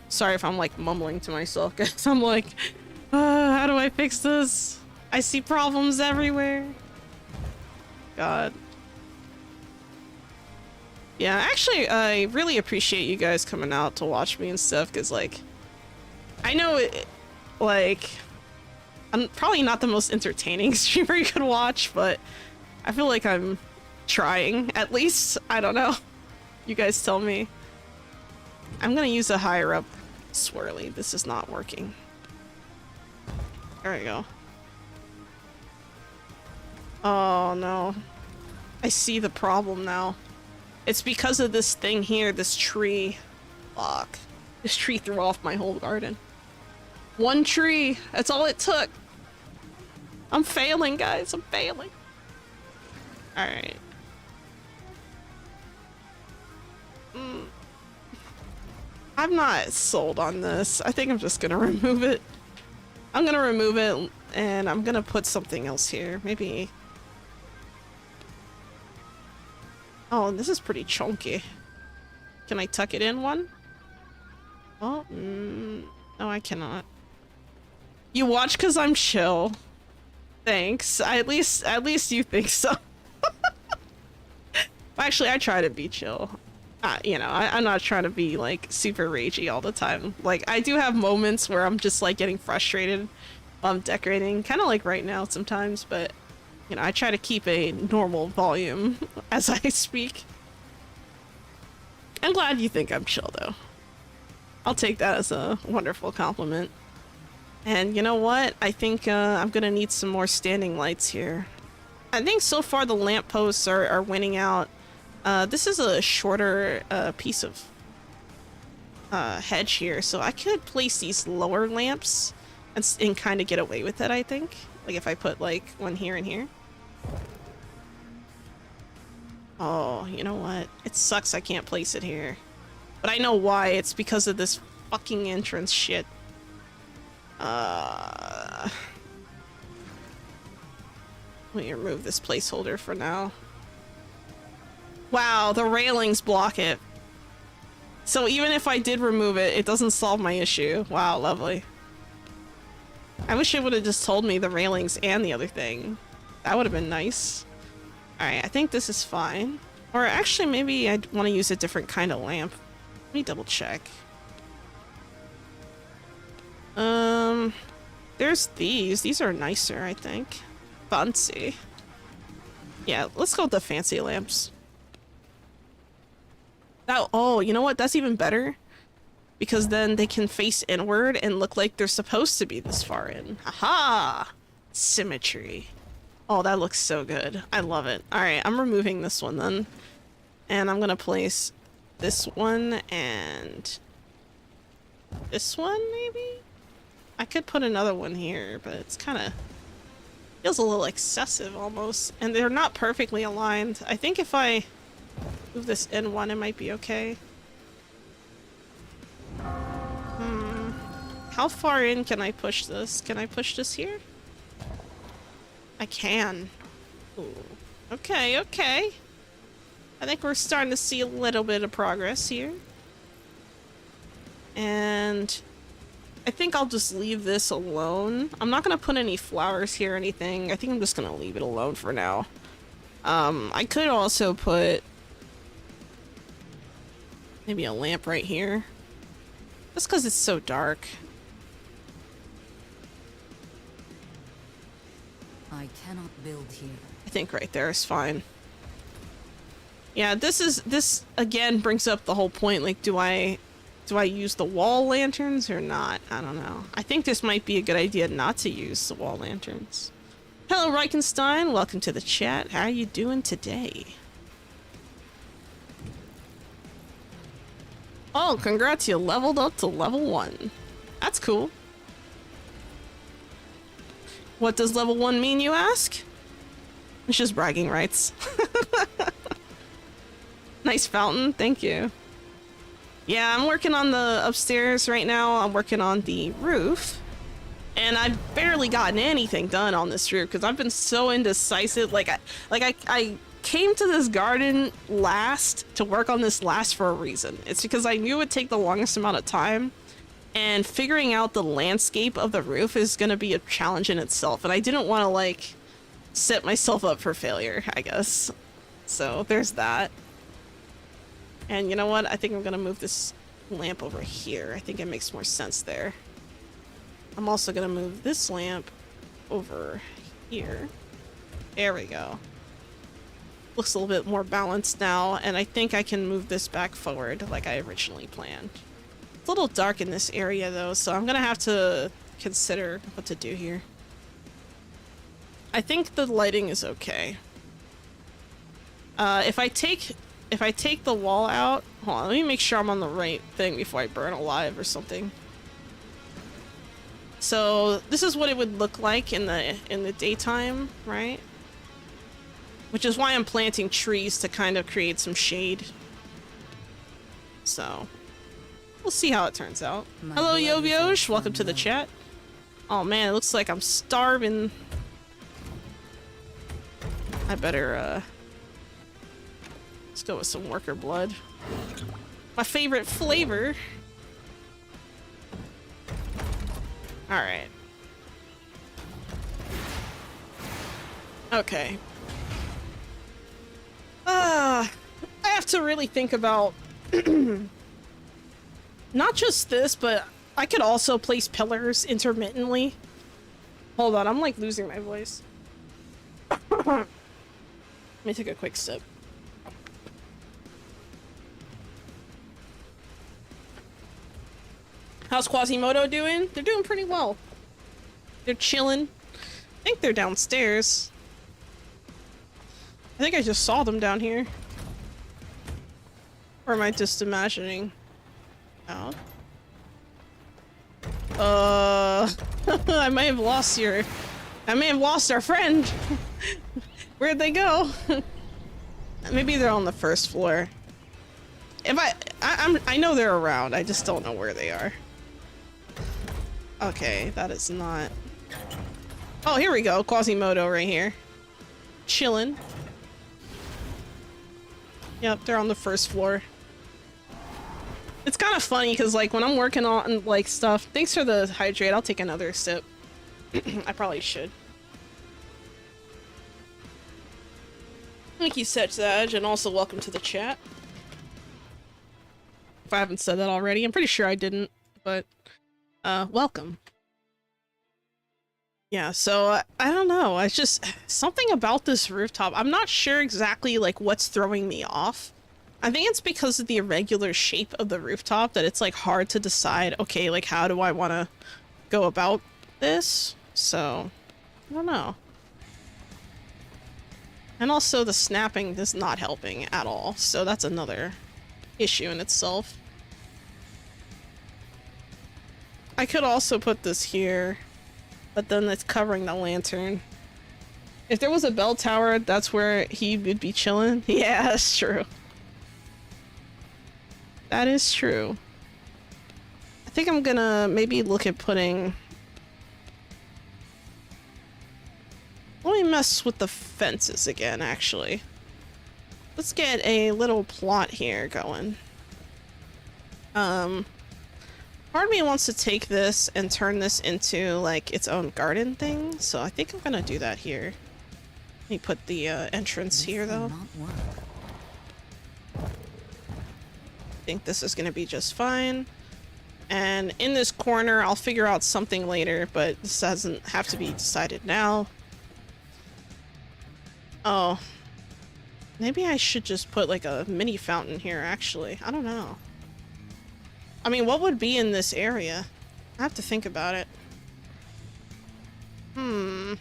Sorry if I'm like mumbling to myself, guys. I'm like, how do I fix this? I see problems everywhere. God. Yeah, actually, I really appreciate you guys coming out to watch me and stuff, because, like, I know, like, I'm probably not the most entertaining streamer you could watch, but I feel like I'm trying, at least. I don't know. You guys tell me. I'm gonna use a higher up swirly. This is not working. There we go. Oh no. I see the problem now. It's because of this thing here, this tree. Fuck. This tree threw off my whole garden. One tree. That's all it took. I'm failing, guys. I'm failing. Alright. I'm not sold on this. I think I'm just gonna remove it. I'm gonna remove it and I'm gonna put something else here. Maybe... Oh, this is pretty chunky. Can I tuck it in one? Oh, no, I cannot. You watch because I'm chill. Thanks. At least you think so. Actually, I try to be chill. You know, I'm not trying to be like super ragey all the time. Like, I do have moments where I'm just like getting frustrated while I'm decorating, kind of like right now sometimes, but you know, I try to keep a normal volume as I speak. I'm glad you think I'm chill though. I'll take that as a wonderful compliment. And you know what? I think I'm gonna need some more standing lights here. I think so far the lampposts are winning out. This is a shorter piece of hedge here, so I could place these lower lamps and kind of get away with it, I think. Like if I put like one here and here. Oh, you know what? It sucks I can't place it here. But I know why. It's because of this fucking entrance shit. Let me remove this placeholder for now. Wow, the railings block it. So even if I did remove it, it doesn't solve my issue. Wow, lovely. I wish it would have just told me the railings and the other thing. That would have been nice. Alright, I think this is fine. Or actually, maybe I'd want to use a different kind of lamp. Let me double check. There's these. These are nicer, I think. Fancy. Yeah, let's go with the fancy lamps. That, oh, you know what? That's even better. Because then they can face inward and look like they're supposed to be this far in. Haha! Symmetry. Oh, that looks so good. I love it. Alright, I'm removing this one then. And I'm gonna place this one and this one, maybe? I could put another one here, but it's kind of feels a little excessive almost. And they're not perfectly aligned. I think if I move this in one, it might be okay. How far in can I push this? Can I push this here? I can. Ooh. Okay, okay. I think we're starting to see a little bit of progress here. And I think I'll just leave this alone. I'm not gonna put any flowers here or anything. I think I'm just gonna leave it alone for now. I could also put maybe a lamp right here. Just because it's so dark. I cannot build here. I think right there is fine. Yeah, this again brings up the whole point, like do I use the wall lanterns or not? I don't know. I think this might be a good idea not to use the wall lanterns. Hello Reichenstein, welcome to the chat. How are you doing today? Oh, congrats, you leveled up to level 1. That's cool. What does level 1 mean, you ask? It's just bragging rights. Nice fountain, thank you. Yeah, I'm working on the upstairs right now. I'm working on the roof. And I've barely gotten anything done on this roof because I've been so indecisive. I came to this garden last to work on this last for a reason. It's because I knew it would take the longest amount of time. And figuring out the landscape of the roof is going to be a challenge in itself. And I didn't want to, like, set myself up for failure, I guess. So there's that. And you know what? I think I'm going to move this lamp over here. I think it makes more sense there. I'm also going to move this lamp over here. There we go. Looks a little bit more balanced now. And I think I can move this back forward like I originally planned. It's a little dark in this area though, so I'm gonna have to consider what to do here. I think the lighting is okay. If I take the wall out, hold on, let me make sure I'm on the right thing before I burn alive or something. So this is what it would look like in the daytime, right? Which is why I'm planting trees to kind of create some shade. So we'll see how it turns out. Hello, Yoviosh. Welcome to the chat. Oh man, it looks like I'm starving. I better let's go with some worker blood. My favorite flavor. All right. Okay. I have to really think about not just this, but I could also place pillars intermittently. Hold on, I'm like losing my voice. Let me take a quick sip. How's Quasimodo doing? They're doing pretty well. They're chilling. I think they're downstairs. I think I just saw them down here. Or am I just imagining? Oh. I may have lost our friend. Where'd they go? Maybe they're on the first floor. If I know they're around, I just don't know where they are. Okay, that is not... Oh, here we go. Quasimodo right here. Chillin'. Yep, they're on the first floor. It's kind of funny because, like, when I'm working on, like, stuff... Thanks for the hydrate. I'll take another sip. I probably should. Thank you, Setch, and also welcome to the chat. If I haven't said that already. I'm pretty sure I didn't, but... welcome. Yeah, so, I don't know. It's just... Something about this rooftop. I'm not sure exactly, like, what's throwing me off. I think it's because of the irregular shape of the rooftop that it's, like, hard to decide, okay, like, how do I want to go about this? So, I don't know. And also, the snapping is not helping at all, so that's another issue in itself. I could also put this here, but then it's covering the lantern. If there was a bell tower, that's where he would be chilling. Yeah, that's true. That is true. I think I'm gonna maybe look at putting... Let me mess with the fences again, actually. Let's get a little plot here going. Part of me wants to take this and turn this into, like, its own garden thing, so I think I'm gonna do that here. Let me put the entrance here, though. I think this is gonna be just fine. And in this corner, I'll figure out something later, but this doesn't have to be decided now. Oh. Maybe I should just put, like, a mini fountain here, actually. I don't know. I mean, what would be in this area? I have to think about it. I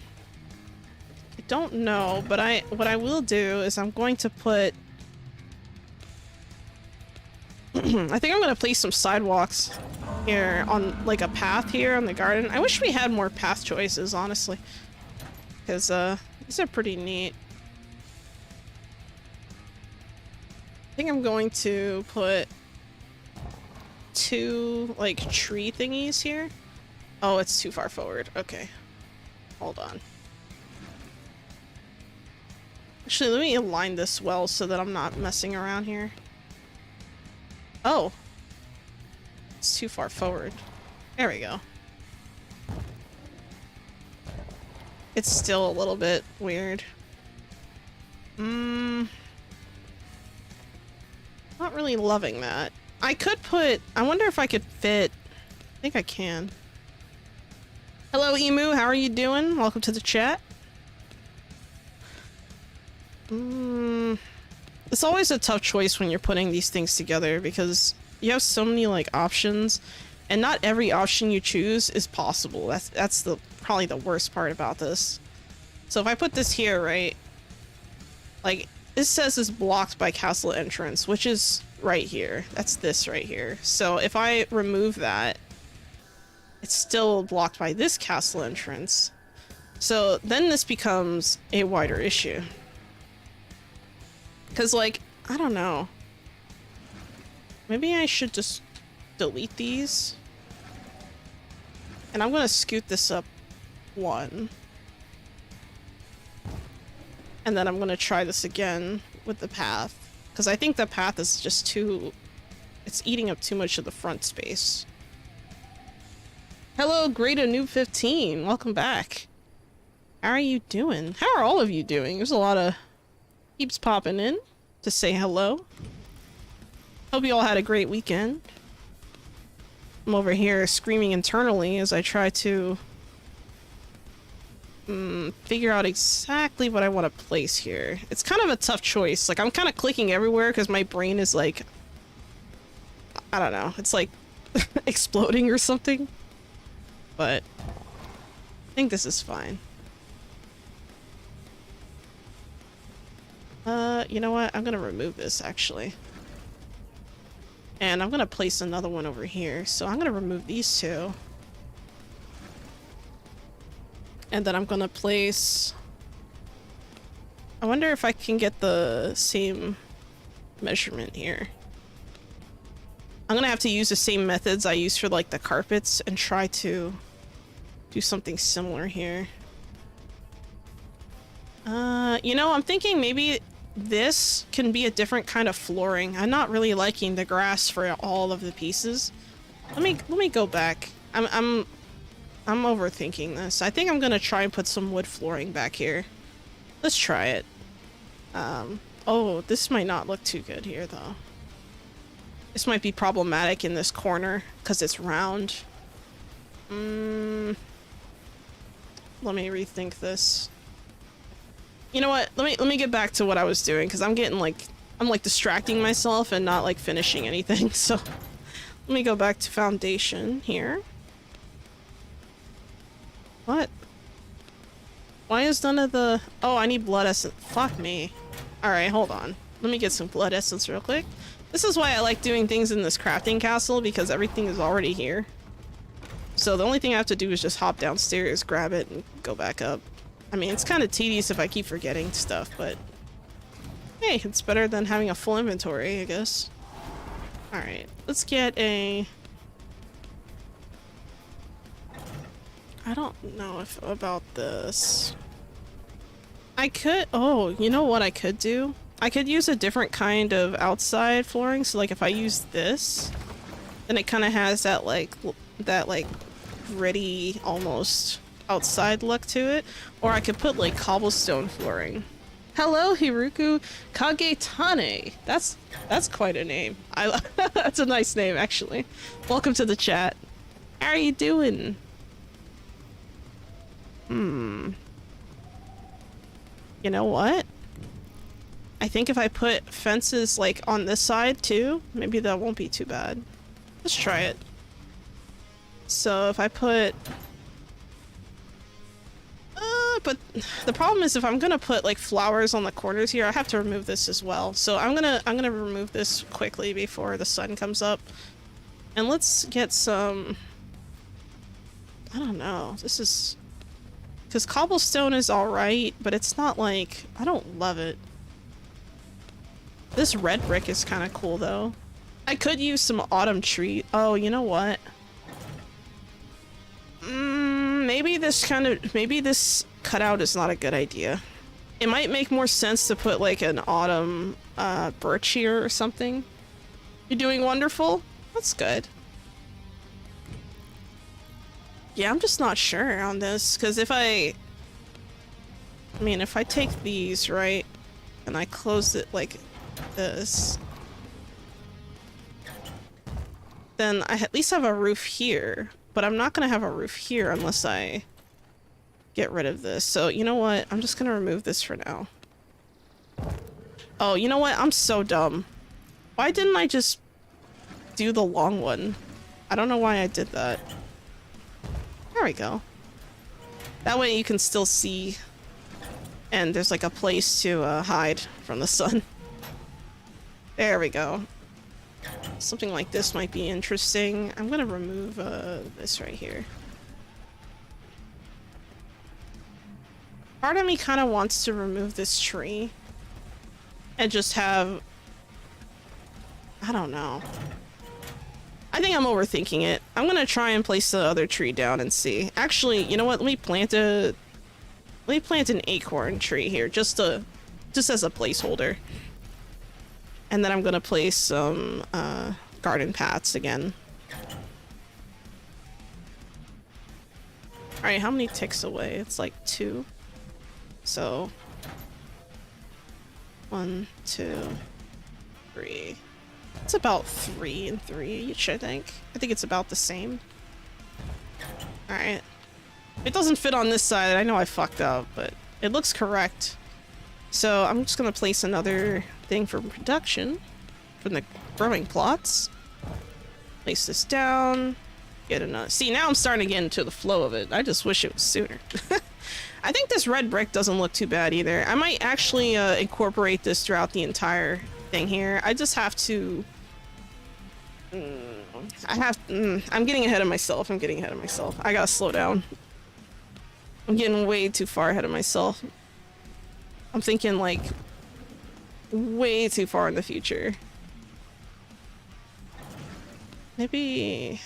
don't know, but what I will do is I'm going to put... I think I'm going to place some sidewalks here on, like, a path here on the garden. I wish we had more path choices, honestly. Because, these are pretty neat. I think I'm going to put 2, like, tree thingies here. Oh, it's too far forward. Okay. Hold on. Actually, let me align this well so that I'm not messing around here. Oh. It's too far forward. There we go. It's still a little bit weird. Not really loving that. I could put... I wonder if I could fit... I think I can. Hello, Emu. How are you doing? Welcome to the chat. It's always a tough choice when you're putting these things together because you have so many, like, options, and not every option you choose is possible. That's probably the worst part about this. So if I put this here, right? Like, this says it's blocked by castle entrance, which is right here. That's this right here. So if I remove that, it's still blocked by this castle entrance. So then this becomes a wider issue. Because, like, I don't know. Maybe I should just delete these. And I'm gonna scoot this up one. And then I'm gonna try this again with the path. Because I think the path is just too... It's eating up too much of the front space. Hello, Great Noob 15. Welcome back. How are you doing? How are all of you doing? There's a lot of peeps popping in to say hello. Hope you all had a great weekend. I'm over here screaming internally as I try to figure out exactly what I want to place here. It's kind of a tough choice. Like, I'm kind of clicking everywhere because my brain is like, I don't know, it's like exploding or something. But I think this is fine. You know what? I'm gonna remove this actually. And I'm gonna place another one over here. So I'm gonna remove these two. And then I'm gonna place... I wonder if I can get the same measurement here. I'm gonna have to use the same methods I use for like the carpets and try to do something similar here. You know, I'm thinking maybe this can be a different kind of flooring. I'm not really liking the grass for all of the pieces. Let me go back. I'm overthinking this. I think I'm gonna try and put some wood flooring back here. Let's try it. Oh, this might not look too good here though. This might be problematic in this corner because it's round. Let me rethink this. You know what? Let me get back to what I was doing because I'm getting like I'm like distracting myself and not like finishing anything. So let me go back to foundation here. What? Why is none of the... Oh, I need blood essence. Fuck me. Alright, hold on. Let me get some blood essence real quick. This is why I like doing things in this crafting castle, because everything is already here. So the only thing I have to do is just hop downstairs, grab it, and go back up. I mean, it's kind of tedious if I keep forgetting stuff, but... Hey, it's better than having a full inventory, I guess. Alright, let's get a... I don't know if about this. I could... Oh, you know what I could do? I could use a different kind of outside flooring. So, like, if I use this, then it kind of has that, like, gritty, almost outside look to it. Or I could put, like, cobblestone flooring. Hello, Hiruku Kagetane. That's quite a name. That's a nice name, actually. Welcome to the chat. How are you doing? You know what? I think if I put fences like on this side too, maybe that won't be too bad. Let's try it. So if I put... but the problem is if I'm gonna put like flowers on the corners here, I have to remove this as well. So I'm gonna remove this quickly before the sun comes up. And let's get some... I don't know. This is... Because cobblestone is alright, but it's not like... I don't love it. This red brick is kind of cool, though. I could use some autumn tree... Oh, you know what? Maybe this cutout is not a good idea. It might make more sense to put, like, an autumn birch here or something. You're doing wonderful? That's good. Yeah, I'm just not sure on this, because if I mean, if I take these, right, and I close it like this, then I at least have a roof here, but I'm not gonna have a roof here unless I get rid of this. So, you know what? I'm just gonna remove this for now. Oh, you know what? I'm so dumb. Why didn't I just do the long one? I don't know why I did that. There we go. That way you can still see And there's like a place to hide from the sun. There we go. Something like this might be interesting. I'm gonna remove this right here. Part of me kind of wants to remove this tree and just have... I don't know. I think I'm overthinking it. I'm gonna try and place the other tree down and see. Actually, you know what? Let me plant an acorn tree here just as a placeholder. And then I'm gonna place some garden paths again. Alright, how many ticks away? It's like 2. So 1, 2, 3. It's about 3 and 3 each, I think. I think it's about the same. Alright. It doesn't fit on this side. I know I fucked up, but it looks correct. So I'm just gonna place another thing for production from the growing plots. Place this down. Get another. See, now I'm starting to get into the flow of it. I just wish it was sooner. I think this red brick doesn't look too bad either. I might actually incorporate this throughout the entire thing here. I just have to... I'm getting ahead of myself. I gotta slow down. I'm getting way too far ahead of myself. I'm thinking like way too far in the future. Maybe...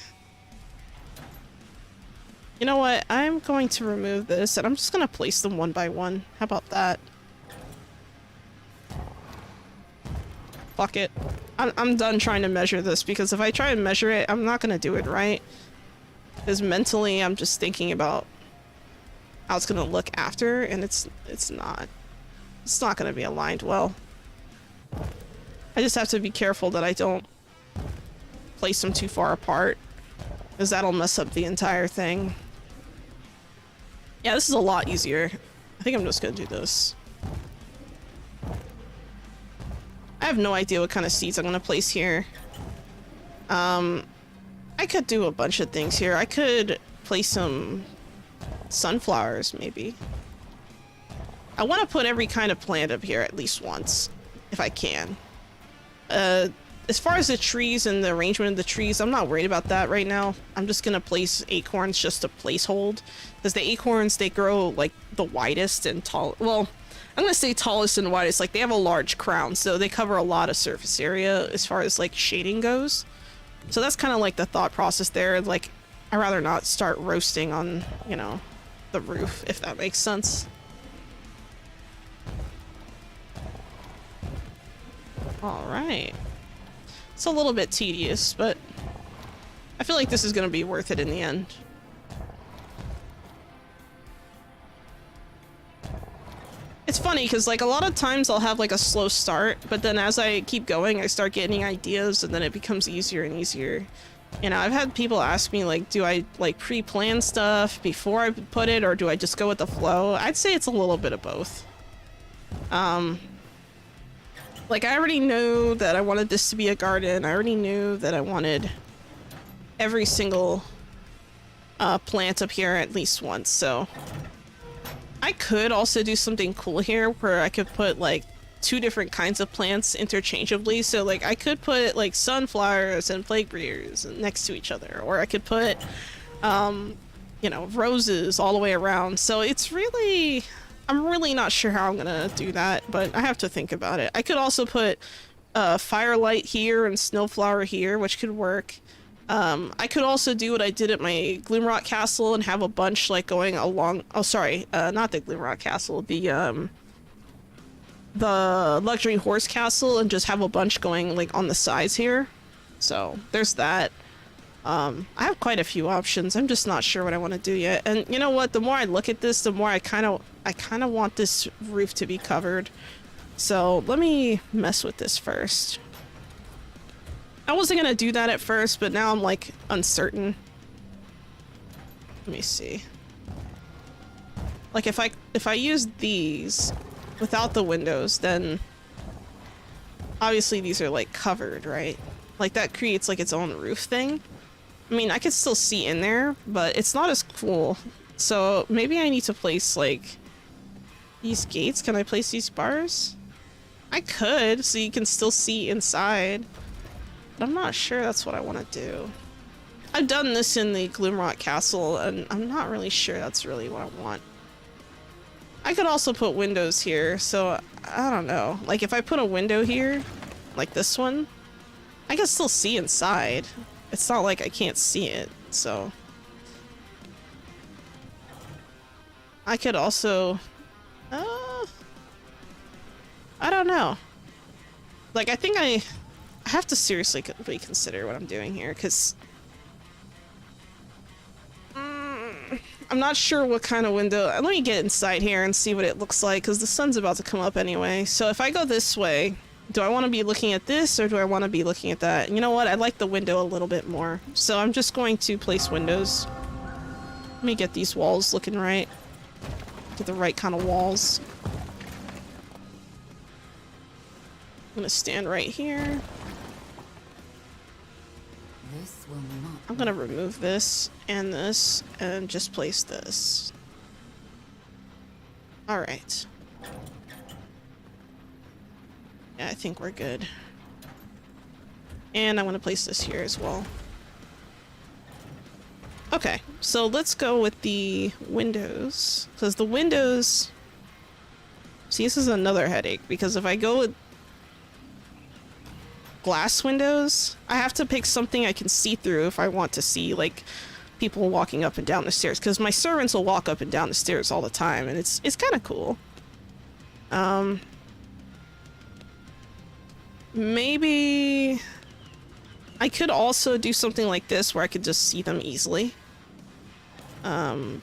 You know what? I'm going to remove this and I'm just gonna place them one by one. How about that? Fuck it. I'm done trying to measure this because if I try and measure it, I'm not gonna do it right. Because mentally, I'm just thinking about how it's gonna look after, and it's not. It's not gonna be aligned well. I just have to be careful that I don't place them too far apart, because that'll mess up the entire thing. Yeah, this is a lot easier. I think I'm just gonna do this. I have no idea what kind of seeds I'm gonna place here. I could do a bunch of things here. I could place some sunflowers, maybe. I want to put every kind of plant up here at least once, if I can. As far as the trees and the arrangement of the trees, I'm not worried about that right now. I'm just gonna place acorns just to placehold, because the acorns, they grow like the widest and tall. Well, I'm gonna say tallest and widest. Like, they have a large crown, so they cover a lot of surface area as far as like shading goes. So that's kind of like the thought process there. Like, I'd rather not start roasting on, you know, the roof, if that makes sense. All right. It's a little bit tedious, but I feel like this is gonna be worth it in the end. It's funny because like a lot of times I'll have like a slow start, but then as I keep going I start getting ideas and then it becomes easier and easier. You know, I've had people ask me like, do I like pre-plan stuff before I put it, or do I just go with the flow? I'd say it's a little bit of both. Like, I already knew that I wanted this to be a garden. I already knew that I wanted every single plant up here at least once, so I could also do something cool here where I could put like 2 different kinds of plants interchangeably. So like I could put like sunflowers and plague breeders next to each other, or I could put you know, roses all the way around. So it's really, I'm really not sure how I'm gonna do that, but I have to think about it. I could also put firelight here and snowflower here, which could work. I could also do what I did at my gloomrot castle and have a bunch like going along. Oh, sorry, not the gloomrot castle, the luxury horse castle, and just have a bunch going like on the sides here. So there's that. I have quite a few options. I'm just not sure what I want to do yet. And you know what? The more I look at this, the more I kind of want this roof to be covered. So let me mess with this first. I wasn't gonna do that at first, but now I'm like uncertain. Let me see. Like if I use these without the windows, then obviously these are like covered, right? Like that creates like its own roof thing. I mean, I could still see in there, but it's not as cool. So maybe I need to place like These gates, can I place these bars? I could, so you can still see inside. But I'm not sure that's what I want to do. I've done this in the Gloomrot castle, and I'm not really sure that's really what I want. I could also put windows here, so I don't know. Like, if I put a window here, like this one, I can still see inside. It's not like I can't see it, so... I could also... I don't know. Like, I think I have to seriously reconsider what I'm doing here, because... I'm not sure what kind of window... Let me get inside here and see what it looks like, because the sun's about to come up anyway. So if I go this way, do I want to be looking at this, or do I want to be looking at that? You know what? I like the window a little bit more. So I'm just going to place windows. Let me get these walls looking right. Get the right kind of walls. I'm gonna stand right here. This will not. I'm gonna remove this and just place this. Alright. Yeah, I think we're good. And I'm gonna place this here as well. Okay, so let's go with the windows. Because the windows... See, this is another headache, because if I go with glass windows, I have to pick something I can see through if I want to see, like, people walking up and down the stairs. Because my servants will walk up and down the stairs all the time, and it's kind of cool. Maybe... I could also do something like this where I could just see them easily.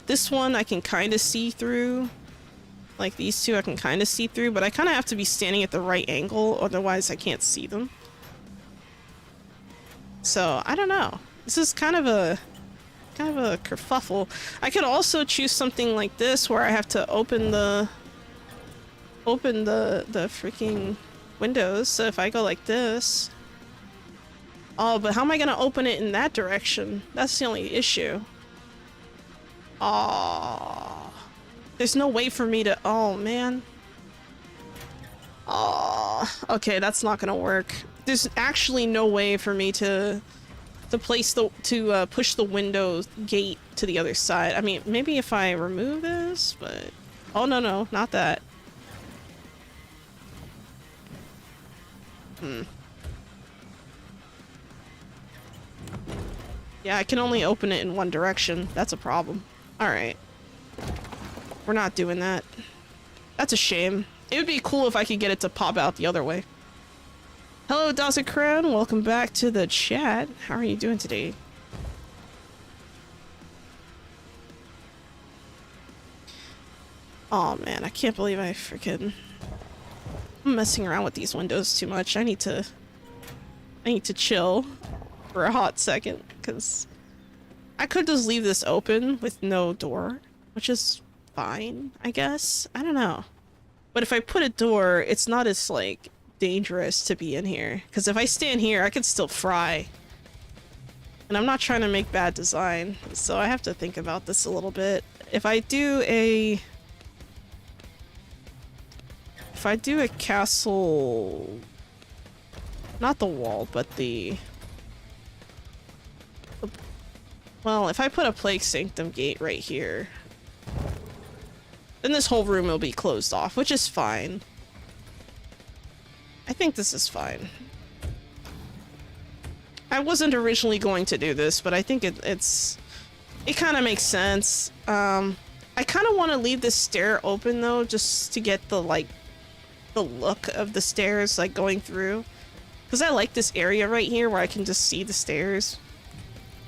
This one I can kind of see through. Like these two I can kind of see through, but I kind of have to be standing at the right angle, otherwise I can't see them. So, I don't know. This is kind of a kerfuffle. I could also choose something like this where I have to open the freaking windows. So if I go like this... Oh, but how am I gonna open it in that direction? That's the only issue. Oh, there's no way for me to... Oh, man. Oh, okay, that's not gonna work. There's actually no way for me to push the window gate to the other side. I mean, maybe if I remove this, but... Oh, no, not that. Yeah, I can only open it in one direction. That's a problem. Alright. We're not doing that. That's a shame. It would be cool if I could get it to pop out the other way. Hello, Dawson Crown. Welcome back to the chat. How are you doing today? Oh man, I can't believe I'm messing around with these windows too much. I need to chill for a hot second, because I could just leave this open with no door, which is fine, I guess. I don't know. But if I put a door, it's not as, like, dangerous to be in here. Because if I stand here, I could still fry. And I'm not trying to make bad design, so I have to think about this a little bit. If I do a castle... Not the wall, but well, if I put a Plague Sanctum gate right here, then this whole room will be closed off, which is fine. I think this is fine. I wasn't originally going to do this, but I think it kind of makes sense. I kind of want to leave this stair open though, just to get the look of the stairs, like, going through. Because I like this area right here where I can just see the stairs.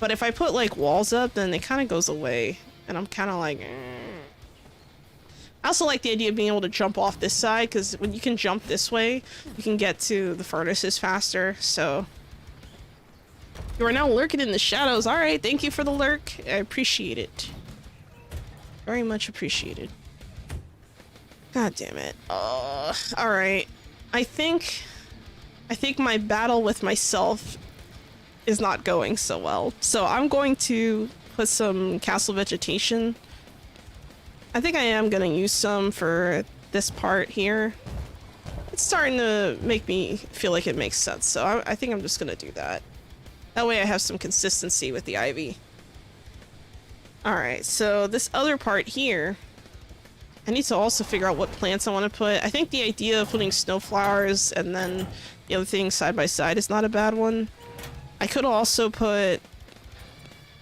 But if I put, like, walls up, then it kind of goes away. And I'm kind of like... I also like the idea of being able to jump off this side, because when you can jump this way, you can get to the furnaces faster, so... You are now lurking in the shadows. Alright, thank you for the lurk. I appreciate it. Very much appreciated. God damn it. Alright. I think my battle with myself is not going so well. So I'm going to put some castle vegetation. I think I am going to use some for this part here. It's starting to make me feel like it makes sense, so I think I'm just gonna do that. That way I have some consistency with the ivy. Alright, so this other part here, I need to also figure out what plants I want to put. I think the idea of putting snowflowers and then the other thing side by side is not a bad one. I could also put...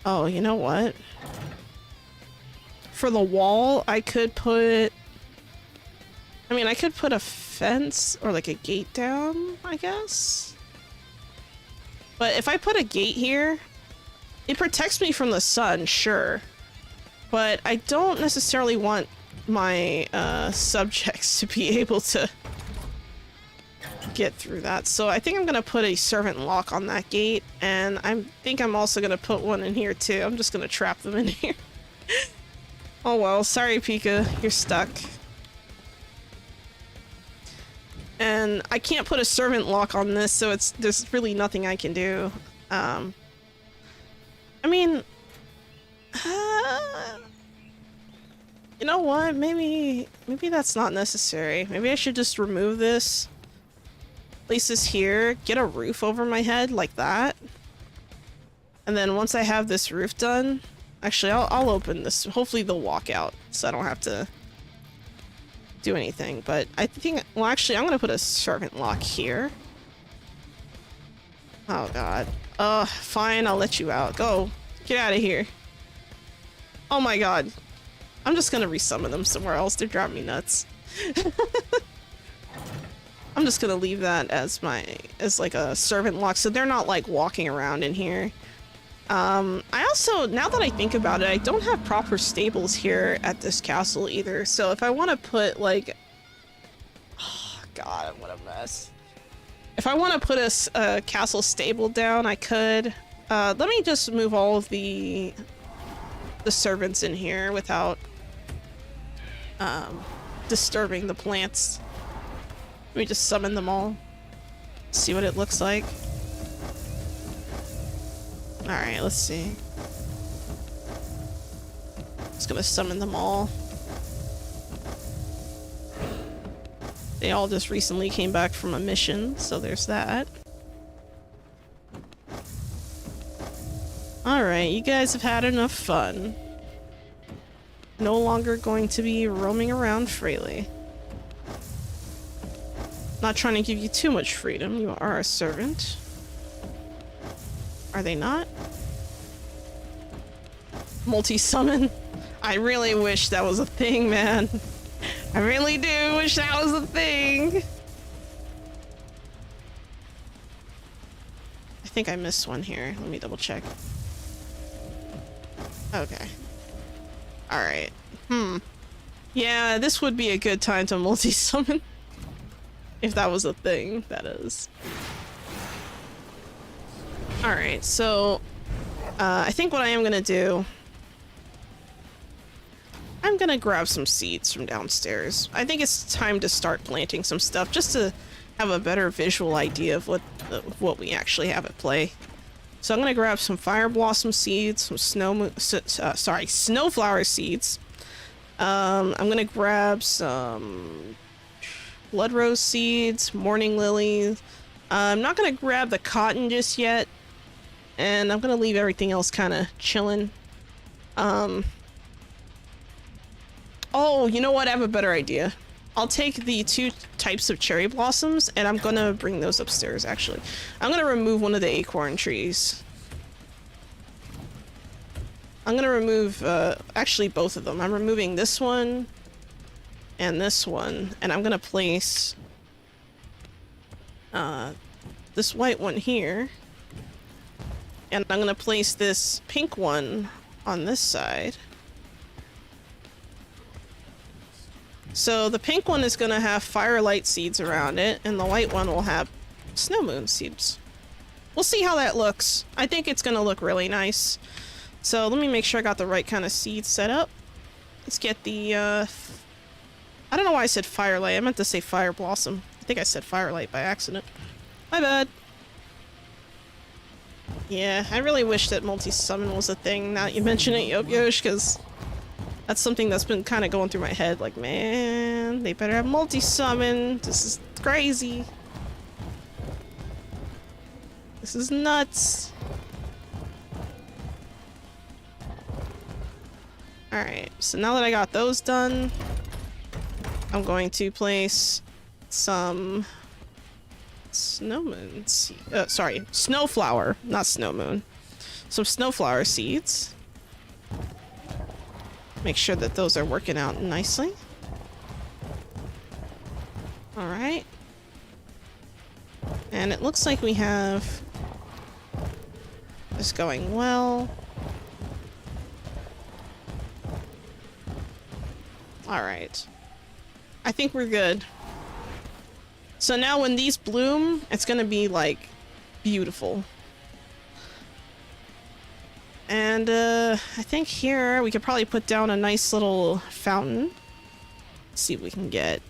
Oh, you know what? For the wall, I could put... I mean, I could put a fence or like a gate down, I guess. But if I put a gate here, it protects me from the sun, sure. But I don't necessarily want my subjects to be able to get through that. So I think I'm gonna put a servant lock on that gate, and I think I'm also gonna put one in here too. I'm just gonna trap them in here. Oh well, sorry Pika, you're stuck. And I can't put a servant lock on this, so there's really nothing I can do. I mean, you know what? Maybe that's not necessary. Maybe I should just remove this, place this here, get a roof over my head like that, and then once I have this roof done, actually I'll open this. Hopefully they'll walk out, so I don't have to do anything. But I think, well, actually I'm gonna put a servant lock here. Oh god. Fine, I'll let you out. Go. Get out of here. Oh my god. I'm just gonna resummon them somewhere else. They're driving me nuts. I'm just gonna leave that as like a servant lock, so they're not like walking around in here. I also, now that I think about it, I don't have proper stables here at this castle either. So if I want to put like, oh god, what a mess. If I want to put a castle stable down, I could. Let me just move all of the servants in here without disturbing the plants. Let me just summon them all. See what it looks like. Alright, let's see. Just gonna summon them all. They all just recently came back from a mission, so there's that. Alright, you guys have had enough fun. No longer going to be roaming around freely. Not trying to give you too much freedom. You are a servant. Are they not? Multi-summon? I really wish that was a thing, man. I really do wish that was a thing. I think I missed one here. Let me double check. Okay. Alright. Yeah, this would be a good time to multi-summon. If that was a thing, that is. Alright, so I think what I am gonna do, I'm gonna grab some seeds from downstairs. I think it's time to start planting some stuff just to have a better visual idea of what we actually have at play. So I'm gonna grab some fire blossom seeds, some snowflower seeds. I'm gonna grab some blood rose seeds, morning lilies. I'm not gonna grab the cotton just yet, and I'm gonna leave everything else kind of chilling. Oh, you know what? I have a better idea. I'll take the 2 types of cherry blossoms, and I'm gonna bring those upstairs, actually. I'm gonna remove one of the acorn trees. I'm gonna remove, actually both of them. I'm removing this one and this one, and I'm gonna place this white one here, and I'm gonna place this pink one on this side. So the pink one is gonna have firelight seeds around it, and the white one will have snow moon seeds. We'll see how that looks. I think it's gonna look really nice. So let me make sure I got the right kind of seeds set up. Let's get the, I don't know why I said firelight. I meant to say fire blossom. I think I said firelight by accident. My bad. Yeah, I really wish that multi-summon was a thing now that you mention it, Yosh, because That's something that's been kind of going through my head. Like, man, they better have multi-summon. This is crazy. This is nuts. Alright, so now that I got those done, I'm going to place some snowmoon seed. Sorry, snowflower, not snowmoon. Some snowflower seeds. Make sure that those are working out nicely. Alright. And it looks like we have this going well. Alright. I think we're good. So now when these bloom, it's gonna be like beautiful. And I think here we could probably put down a nice little fountain. Let's see if we can get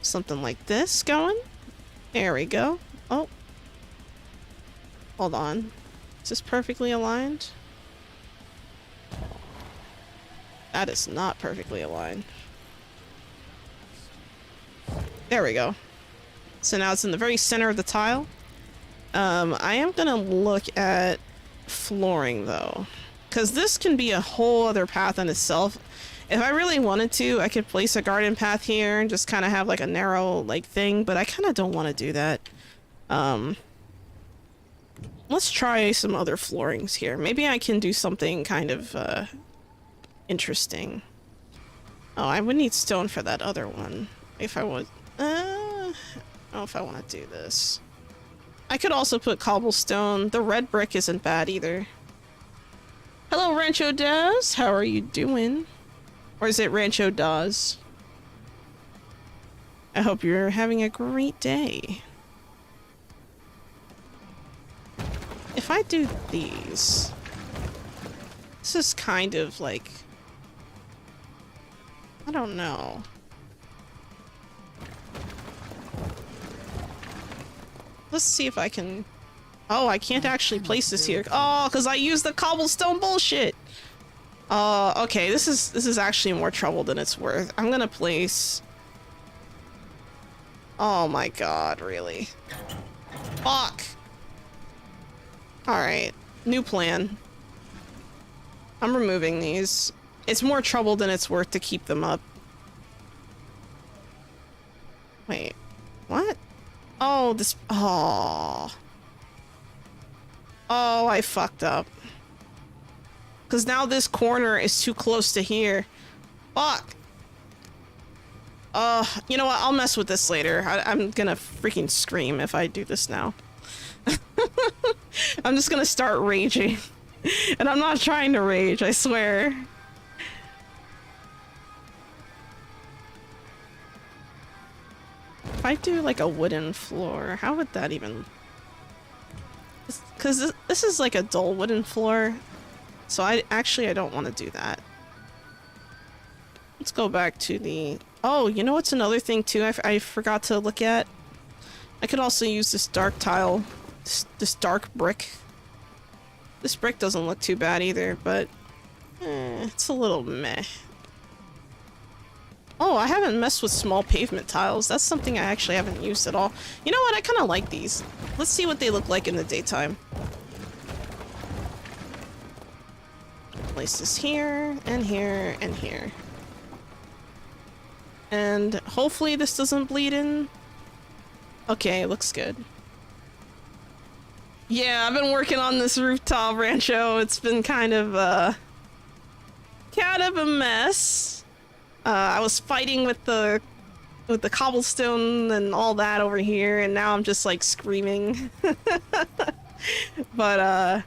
something like this going. There we go. Oh. Hold on. Is this perfectly aligned? That is not perfectly aligned. There we go. So now it's in the very center of the tile. I am gonna look at flooring though, because this can be a whole other path in itself. If I really wanted to, I could place a garden path here and just kind of have like a narrow like thing, but I kind of don't want to do that. Let's try some other floorings here. Maybe I can do something kind of interesting. Oh, I would need stone for that other one if I would. I don't know if I want to do this. I could also put cobblestone. The red brick isn't bad either. Hello, Rancho Daz. How are you doing? Or is it Rancho Daz? I hope you're having a great day. If I do these... This is kind of like... I don't know. Let's see if I can... Oh, I can't actually place this here. Oh, because I used the cobblestone bullshit! Okay, this is actually more trouble than it's worth. I'm gonna place... Oh my god, really? Fuck! Alright, new plan. I'm removing these. It's more trouble than it's worth to keep them up. Wait, what? Oh, this... Oh. Oh, I fucked up. Because now this corner is too close to here. Fuck. You know what? I'll mess with this later. I'm gonna freaking scream if I do this now. I'm just gonna start raging. And I'm not trying to rage, I swear. If I do like a wooden floor, how would that even... Because this is like a dull wooden floor. So I don't want to do that. Let's go back to the... Oh, you know what's another thing too I forgot to look at? I could also use this dark tile. This dark brick. This brick doesn't look too bad either, but... it's a little meh. Oh, I haven't messed with small pavement tiles. That's something I actually haven't used at all. You know what? I kind of like these. Let's see what they look like in the daytime. Place this here, and here, and here. And hopefully this doesn't bleed in. Okay, looks good. Yeah, I've been working on this rooftop rancho. It's been kind of a mess. I was fighting with the cobblestone and all that over here, and now I'm just like screaming. But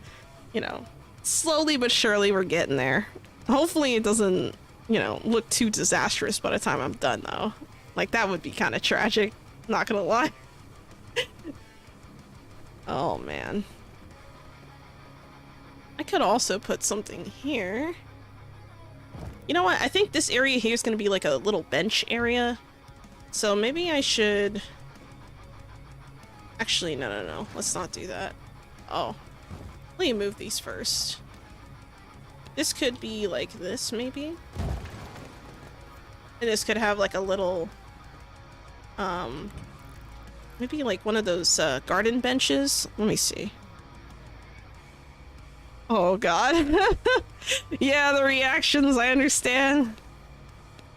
you know, slowly but surely we're getting there. Hopefully it doesn't, you know, look too disastrous by the time I'm done though. Like that would be kind of tragic, not gonna lie. Oh man. I could also put something here. You know what? I think this area here is going to be like a little bench area. So maybe I should... Actually, no. Let's not do that. Oh. Let me move these first. This could be like this, maybe? And this could have like a little, maybe like one of those garden benches. Let me see. Oh god. Yeah, the reactions, I understand.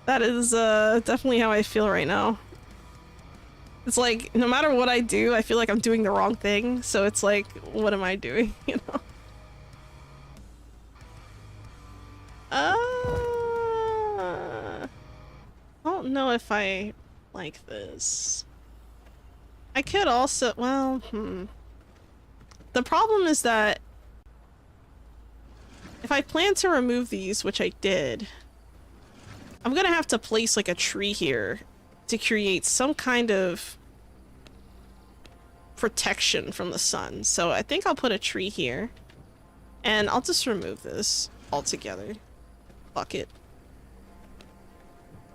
That is definitely how I feel right now. It's like, no matter what I do, I feel like I'm doing the wrong thing. So it's like, what am I doing, you know? I don't know if I like this. I could also, well, The problem is that if I plan to remove these, which I did, I'm gonna have to place like a tree here to create some kind of protection from the sun. So I think I'll put a tree here and I'll just remove this altogether. Fuck it.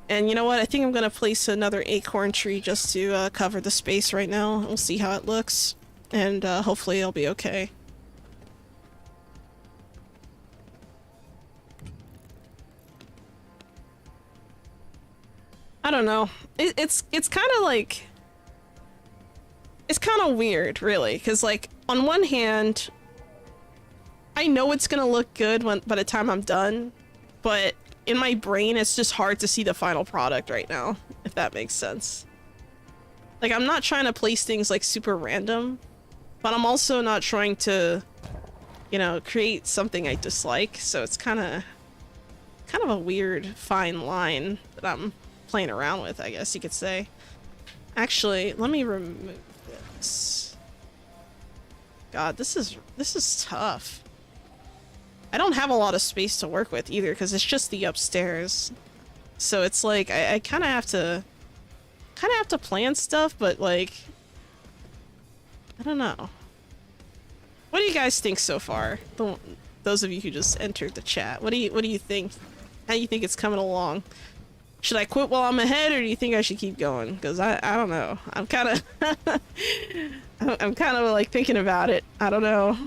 And you know what? I think I'm gonna place another acorn tree just to cover the space right now. We'll see how it looks, and hopefully it'll be okay. I don't know. It's kind of like, it's kind of weird, really, because like on one hand, I know it's gonna look good by the time I'm done, but in my brain, it's just hard to see the final product right now, if that makes sense. Like, I'm not trying to place things like super random, but I'm also not trying to, you know, create something I dislike. So it's kind of a weird fine line that I'm playing around with, I guess you could say. Actually, let me remove this. God, this is tough. I don't have a lot of space to work with either, because it's just the upstairs. So it's like I kind of have to plan stuff, but like I don't know. What do you guys think so far? Those of you who just entered the chat, what do you think? How do you think it's coming along? Should I quit while I'm ahead, or do you think I should keep going? Because I don't know. I'm kind of I'm kind of like thinking about it. I don't know.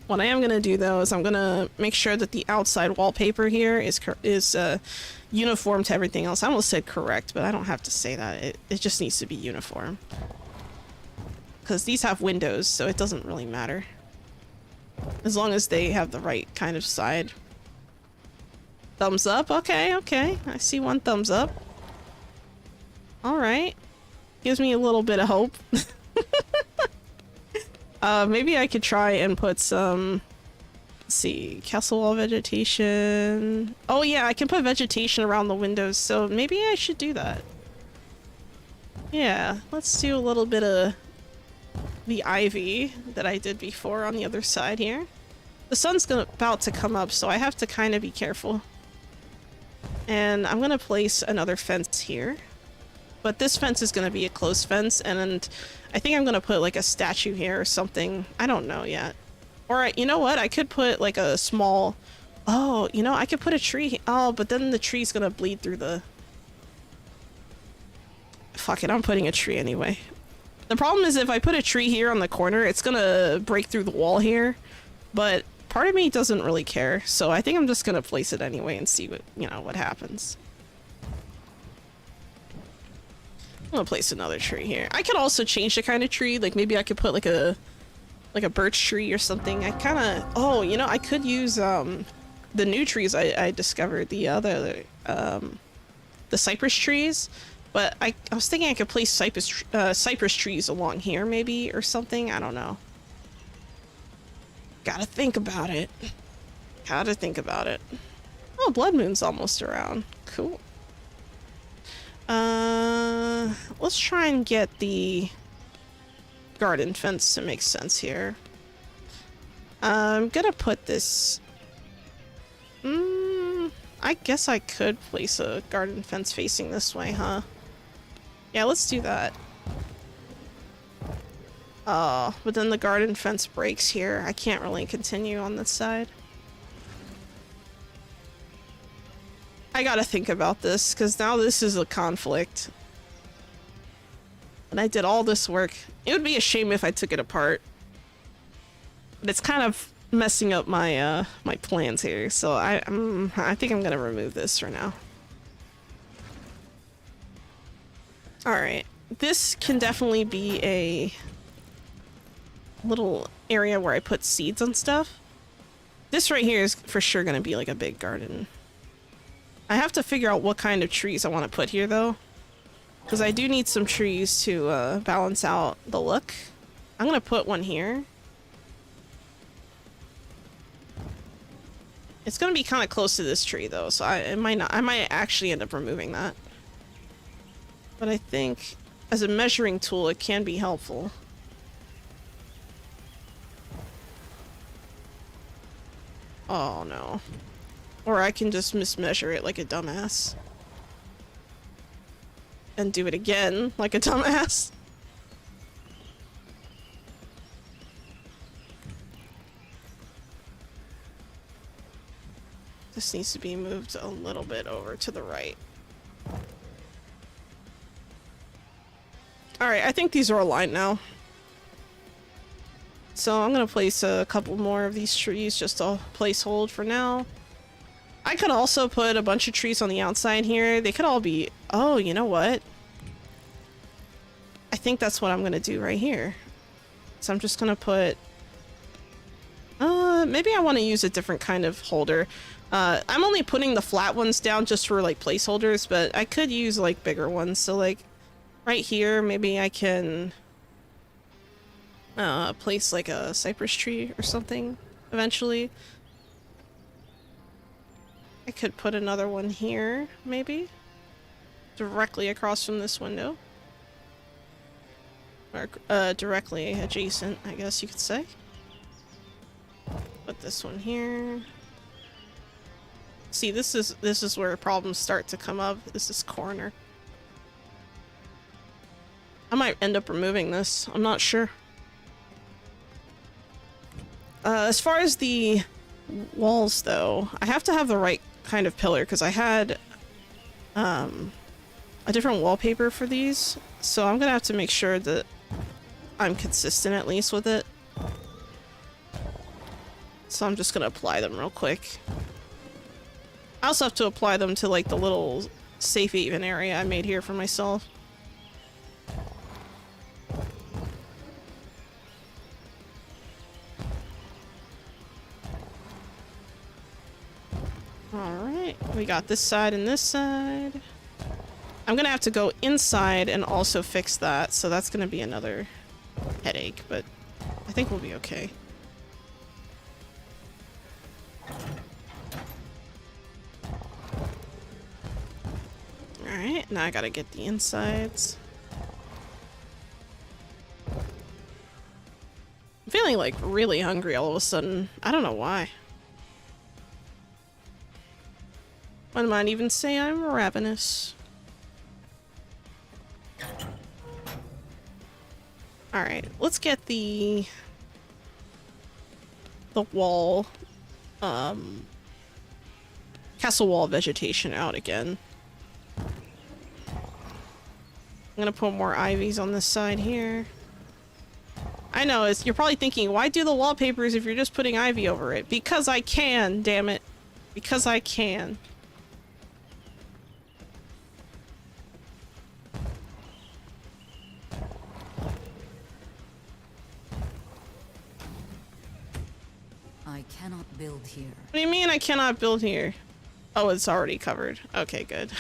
What I am gonna do though is I'm gonna make sure that the outside wallpaper here is uniform to everything else. I almost said correct, but I don't have to say that. It just needs to be uniform. Because these have windows, so it doesn't really matter. As long as they have the right kind of side. Thumbs up? Okay, okay. I see one thumbs up. Alright. Gives me a little bit of hope. Maybe I could try and put some, let's see, castle wall vegetation. Oh yeah, I can put vegetation around the windows, so maybe I should do that. Yeah, let's do a little bit of the ivy that I did before on the other side here. The sun's about to come up, so I have to kind of be careful. And I'm gonna place another fence here. But this fence is gonna be a closed fence, and I think I'm gonna put like a statue here or something. I don't know yet. Or you know what? I could put like a small... Oh, you know, I could put a tree... Oh, but then the tree's gonna bleed through the... Fuck it, I'm putting a tree anyway. The problem is if I put a tree here on the corner, it's gonna break through the wall here. But part of me doesn't really care, so I think I'm just gonna place it anyway and see what, you know, what happens. I'm gonna place another tree here. I could also change the kind of tree, like maybe I could put like a birch tree or something. I kind of... Oh, you know, I could use the new trees I discovered, the cypress trees. But I was thinking I could place cypress trees along here maybe or something. I don't know. Gotta think about it. Gotta think about it. Oh, Blood Moon's almost around. Cool. Let's try and get the garden fence to make sense here. I'm gonna put this... I guess I could place a garden fence facing this way, huh? Yeah, let's do that. Oh, but then the garden fence breaks here. I can't really continue on this side. I gotta think about this, because now this is a conflict. And I did all this work. It would be a shame if I took it apart. But it's kind of messing up my my plans here. So I think I'm gonna remove this for now. All right, this can definitely be a little area where I put seeds and stuff. This right here is for sure gonna be like a big garden. I have to figure out what kind of trees I want to put here though, because I do need some trees to balance out the look. I'm gonna put one here. It's gonna be kind of close to this tree though, so I might actually end up removing that. But I think as a measuring tool, it can be helpful. Oh no. Or I can just mismeasure it like a dumbass. And do it again like a dumbass. This needs to be moved a little bit over to the right. Alright, I think these are aligned now. So I'm gonna place a couple more of these trees just to placehold for now. I could also put a bunch of trees on the outside here. They could all be... Oh, you know what? I think that's what I'm gonna do right here. So I'm just gonna put... maybe I want to use a different kind of holder. I'm only putting the flat ones down just for like placeholders, but I could use like bigger ones. So like right here, maybe I can place like a cypress tree or something eventually. I could put another one here, maybe directly across from this window, or directly adjacent, I guess you could say. Put this one here. See, this is where problems start to come up. Is this corner? I might end up removing this. I'm not sure. As far as the walls, though, I have to have the right kind of pillar because I had a different wallpaper for these, so I'm gonna have to make sure that I'm consistent at least with it. So I'm just gonna apply them real quick. I also have to apply them to like the little safe haven area I made here for myself. Alright, we got this side and this side. I'm gonna have to go inside and also fix that, so that's gonna be another headache, but I think we'll be okay. Alright, now I gotta get the insides. I'm feeling like really hungry all of a sudden. I don't know why. One might even say I'm ravenous. Alright, let's get the wall, castle wall vegetation out again. I'm gonna put more ivies on this side here. I know, you're probably thinking, why do the wallpapers if you're just putting ivy over it? Because I can, damn it. Because I can. I cannot build here. What do you mean I cannot build here? Oh, it's already covered. Okay, good.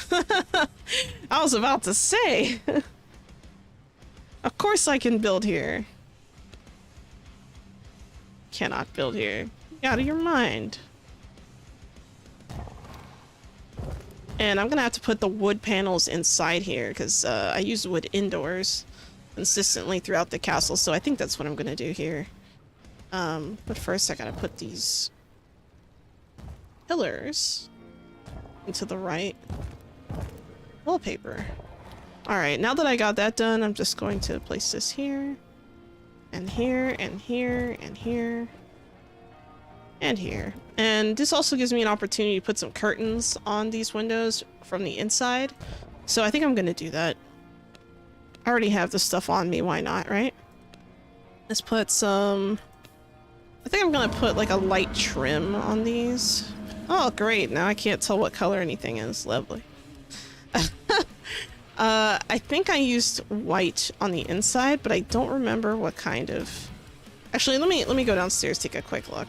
I was about to say. Of course I can build here. Cannot build here. You're out of your mind. And I'm gonna have to put the wood panels inside here because I use wood indoors consistently throughout the castle, so I think that's what I'm gonna do here. But first I gotta put these pillars into the right wallpaper. Alright, now that I got that done, I'm just going to place this here, and here, and here, and here, and here. And this also gives me an opportunity to put some curtains on these windows from the inside. So I think I'm gonna do that. I already have the stuff on me, why not, right? Let's put some I think I'm gonna put like a light trim on these. Oh, great. Now I can't tell what color anything is. Lovely. I think I used white on the inside, but I don't remember what kind of... Actually, let me go downstairs, take a quick look.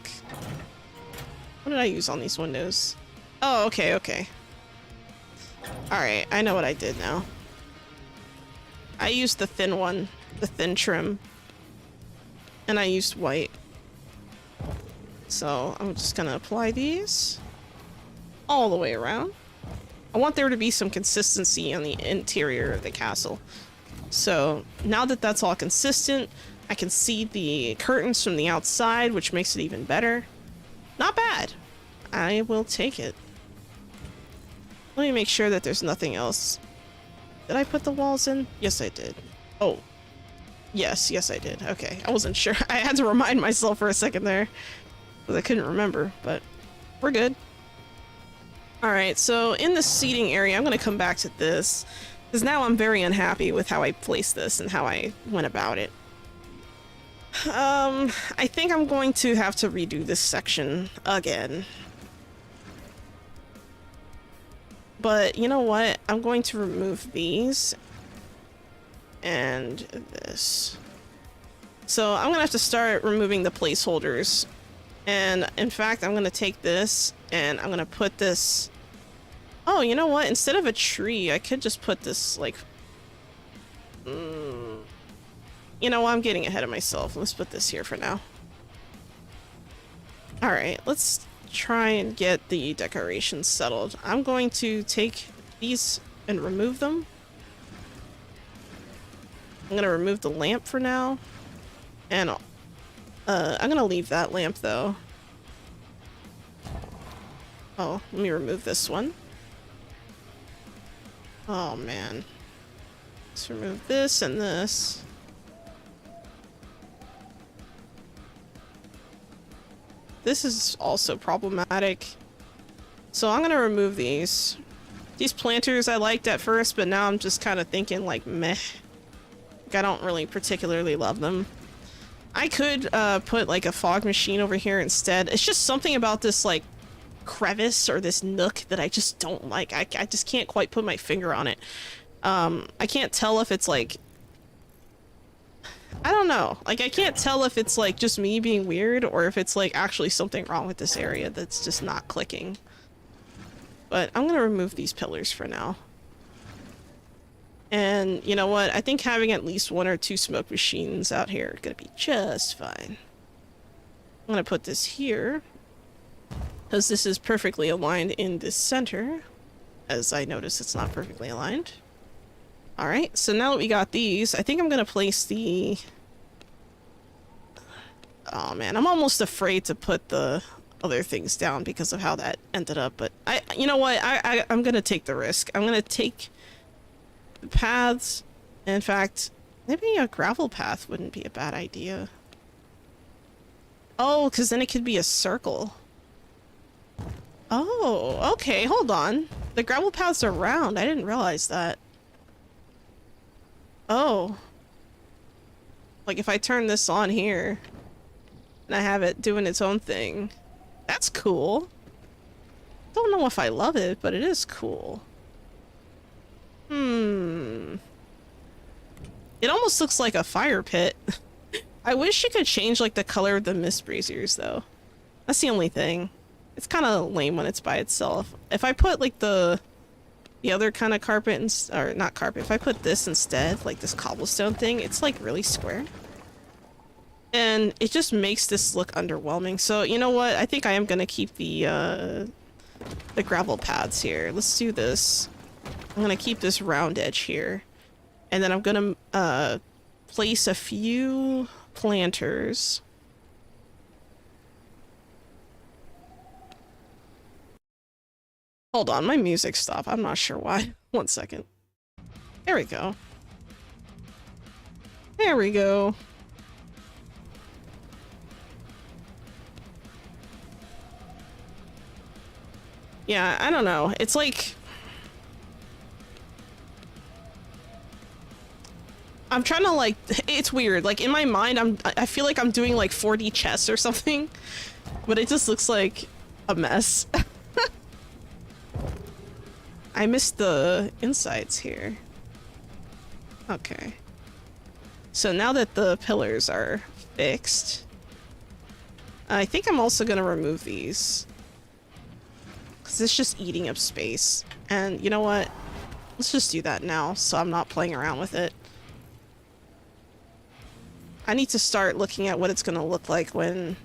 What did I use on these windows? Oh, okay, okay. Alright, I know what I did now. I used the thin one, the thin trim. And I used white. So I'm just gonna apply these all the way around. I want there to be some consistency on the interior of the castle. So now that that's all consistent, I can see the curtains from the outside, which makes it even better. Not bad. I will take it. Let me make sure that there's nothing else. Did I put the walls in? Yes, I did. Oh. Yes, yes, I did. Okay, I wasn't sure. I had to remind myself for a second there, because I couldn't remember, but we're good. Alright, so in the seating area, I'm going to come back to this, because now I'm very unhappy with how I placed this and how I went about it. I think I'm going to have to redo this section again. But you know what? I'm going to remove these and this. So I'm gonna have to start removing the placeholders. And in fact, I'm gonna take this and I'm gonna put this... Oh, you know what? Instead of a tree, I could just put this, like... You know what? I'm getting ahead of myself. Let's put this here for now. Alright, let's try and get the decorations settled. I'm going to take these and remove them. I'm going to remove the lamp for now. And I'm going to leave that lamp, though. Oh, let me remove this one. Oh, man. Let's remove this and this. This is also problematic. So I'm gonna remove these. These planters I liked at first, but now I'm just kind of thinking like, meh. Like, I don't really particularly love them. I could put like a fog machine over here instead. It's just something about this like crevice or this nook that I just don't like. I just can't quite put my finger on it. I can't tell if it's like... I don't know. Like, I can't tell if it's, like, just me being weird or if it's, like, actually something wrong with this area that's just not clicking. But I'm gonna remove these pillars for now. And, you know what? I think having at least 1 or 2 smoke machines out here are gonna be just fine. I'm gonna put this here, because this is perfectly aligned in the center. As I notice, it's not perfectly aligned. Alright, so now that we got these, I think I'm gonna place the... Oh man, I'm almost afraid to put the other things down because of how that ended up, but you know what, I'm gonna take the risk. I'm gonna take the paths. In fact, maybe a gravel path wouldn't be a bad idea. Oh, because then it could be a circle. Oh, okay, hold on. The gravel paths are round. I didn't realize that. Oh. Like if I turn this on here and I have it doing its own thing. That's cool. Don't know if I love it, but it is cool. It almost looks like a fire pit. I wish you could change like the color of the mist braziers though. That's the only thing. It's kind of lame when it's by itself. If I put like the other kind of carpet, or not carpet, if I put this instead, like this cobblestone thing, it's like really square. And it just makes this look underwhelming. So, you know what? I think I am gonna keep the gravel paths here. Let's do this. I'm gonna keep this round edge here. And then I'm gonna place a few planters. Hold on, my music stopped. I'm not sure why. 1 second. There we go. There we go. Yeah, I don't know. It's like... I'm trying to like, it's weird. Like in my mind, I feel like I'm doing like 4D chess or something, but it just looks like a mess. I missed the insides here. Okay. So now that the pillars are fixed, I think I'm also gonna remove these. Because it's just eating up space. And you know what? Let's just do that now so I'm not playing around with it. I need to start looking at what it's gonna look like when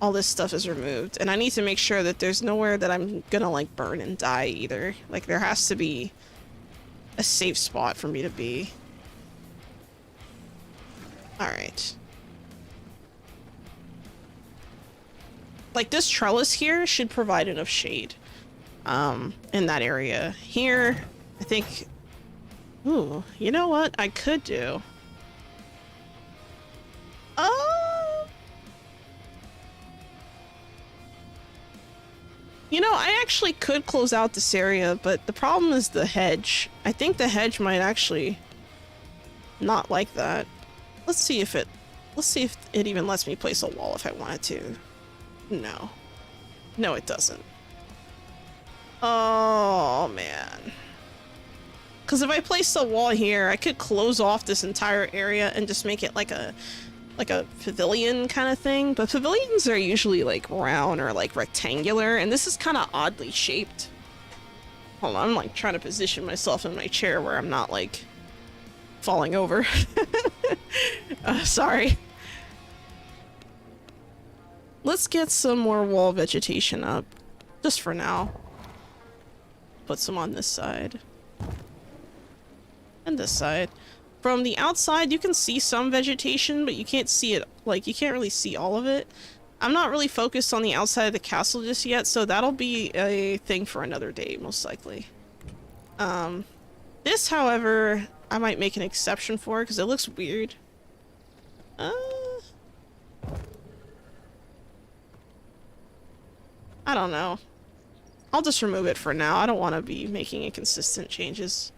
all this stuff is removed. And I need to make sure that there's nowhere that I'm gonna like burn and die either. Like there has to be a safe spot for me to be. Alright. Like this trellis here should provide enough shade. In that area. Here, I think... Ooh, you know what I could do? You know, I actually could close out this area, but the problem is the hedge. I think the hedge might actually not like that. Let's see if it even lets me place a wall if I wanted to. No. No, it doesn't. Oh, man. Because if I place the wall here, I could close off this entire area and just make it like a pavilion kind of thing. But pavilions are usually like round or like rectangular, and this is kind of oddly shaped. Hold on, I'm like trying to position myself in my chair where I'm not like falling over. Sorry. Let's get some more wall vegetation up, just for now. Put some on this side. And this side. From the outside, you can see some vegetation, but you can't see it, like, you can't really see all of it. I'm not really focused on the outside of the castle just yet, so that'll be a thing for another day, most likely. This, however, I might make an exception for, because it looks weird. I don't know. I'll just remove it for now. I don't want to be making inconsistent changes.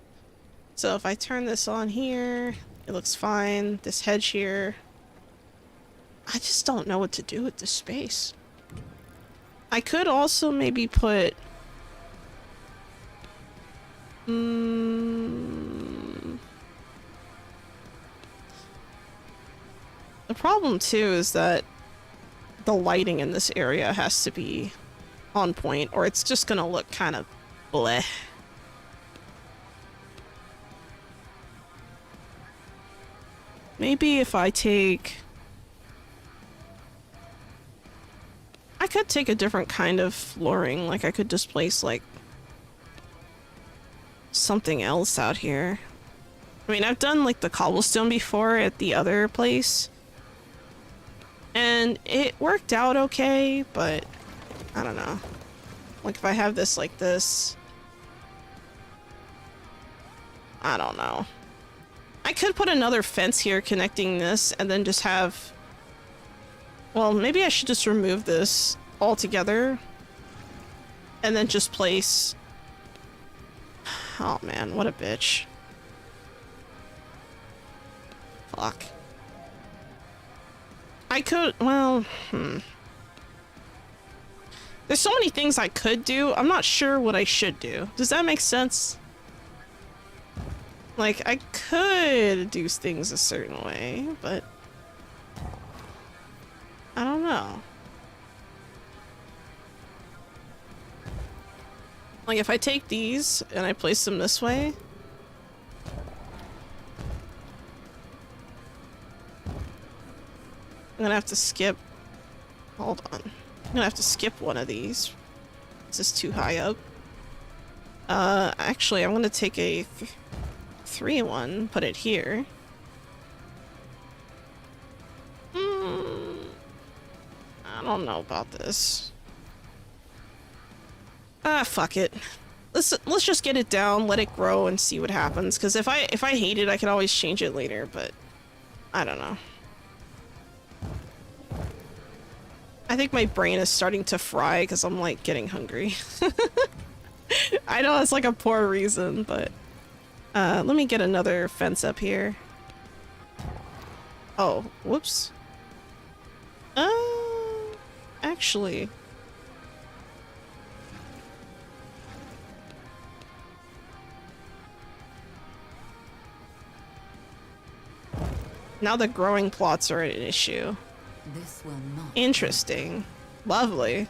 So if I turn this on here, it looks fine. This hedge here. I just don't know what to do with this space. I could also maybe put... The problem too is that the lighting in this area has to be on point, or it's just gonna look kind of bleh. Maybe if I take... I could take a different kind of flooring, like I could just place like something else out here. I mean, I've done like the cobblestone before at the other place, and it worked out okay, but I don't know. Like if I have this like this, I don't know. I could put another fence here connecting this and then just have... Well, maybe I should just remove this altogether and then just place... Oh man, what a bitch. Fuck. I could... Well, There's so many things I could do. I'm not sure what I should do. Does that make sense? Like, I could do things a certain way, but... I don't know. Like, if I take these and I place them this way... I'm gonna have to skip... Hold on. I'm gonna have to skip one of these. This is too high up. Actually, I'm gonna take a 3-1, put it here. I don't know about this. Fuck it. Let's just get it down, let it grow, and see what happens. Because if I hate it, I can always change it later. But I don't know. I think my brain is starting to fry because I'm like getting hungry. I know it's like a poor reason, but let me get another fence up here. Oh, whoops. Actually. Now the growing plots are an issue. This will not. Interesting. Lovely.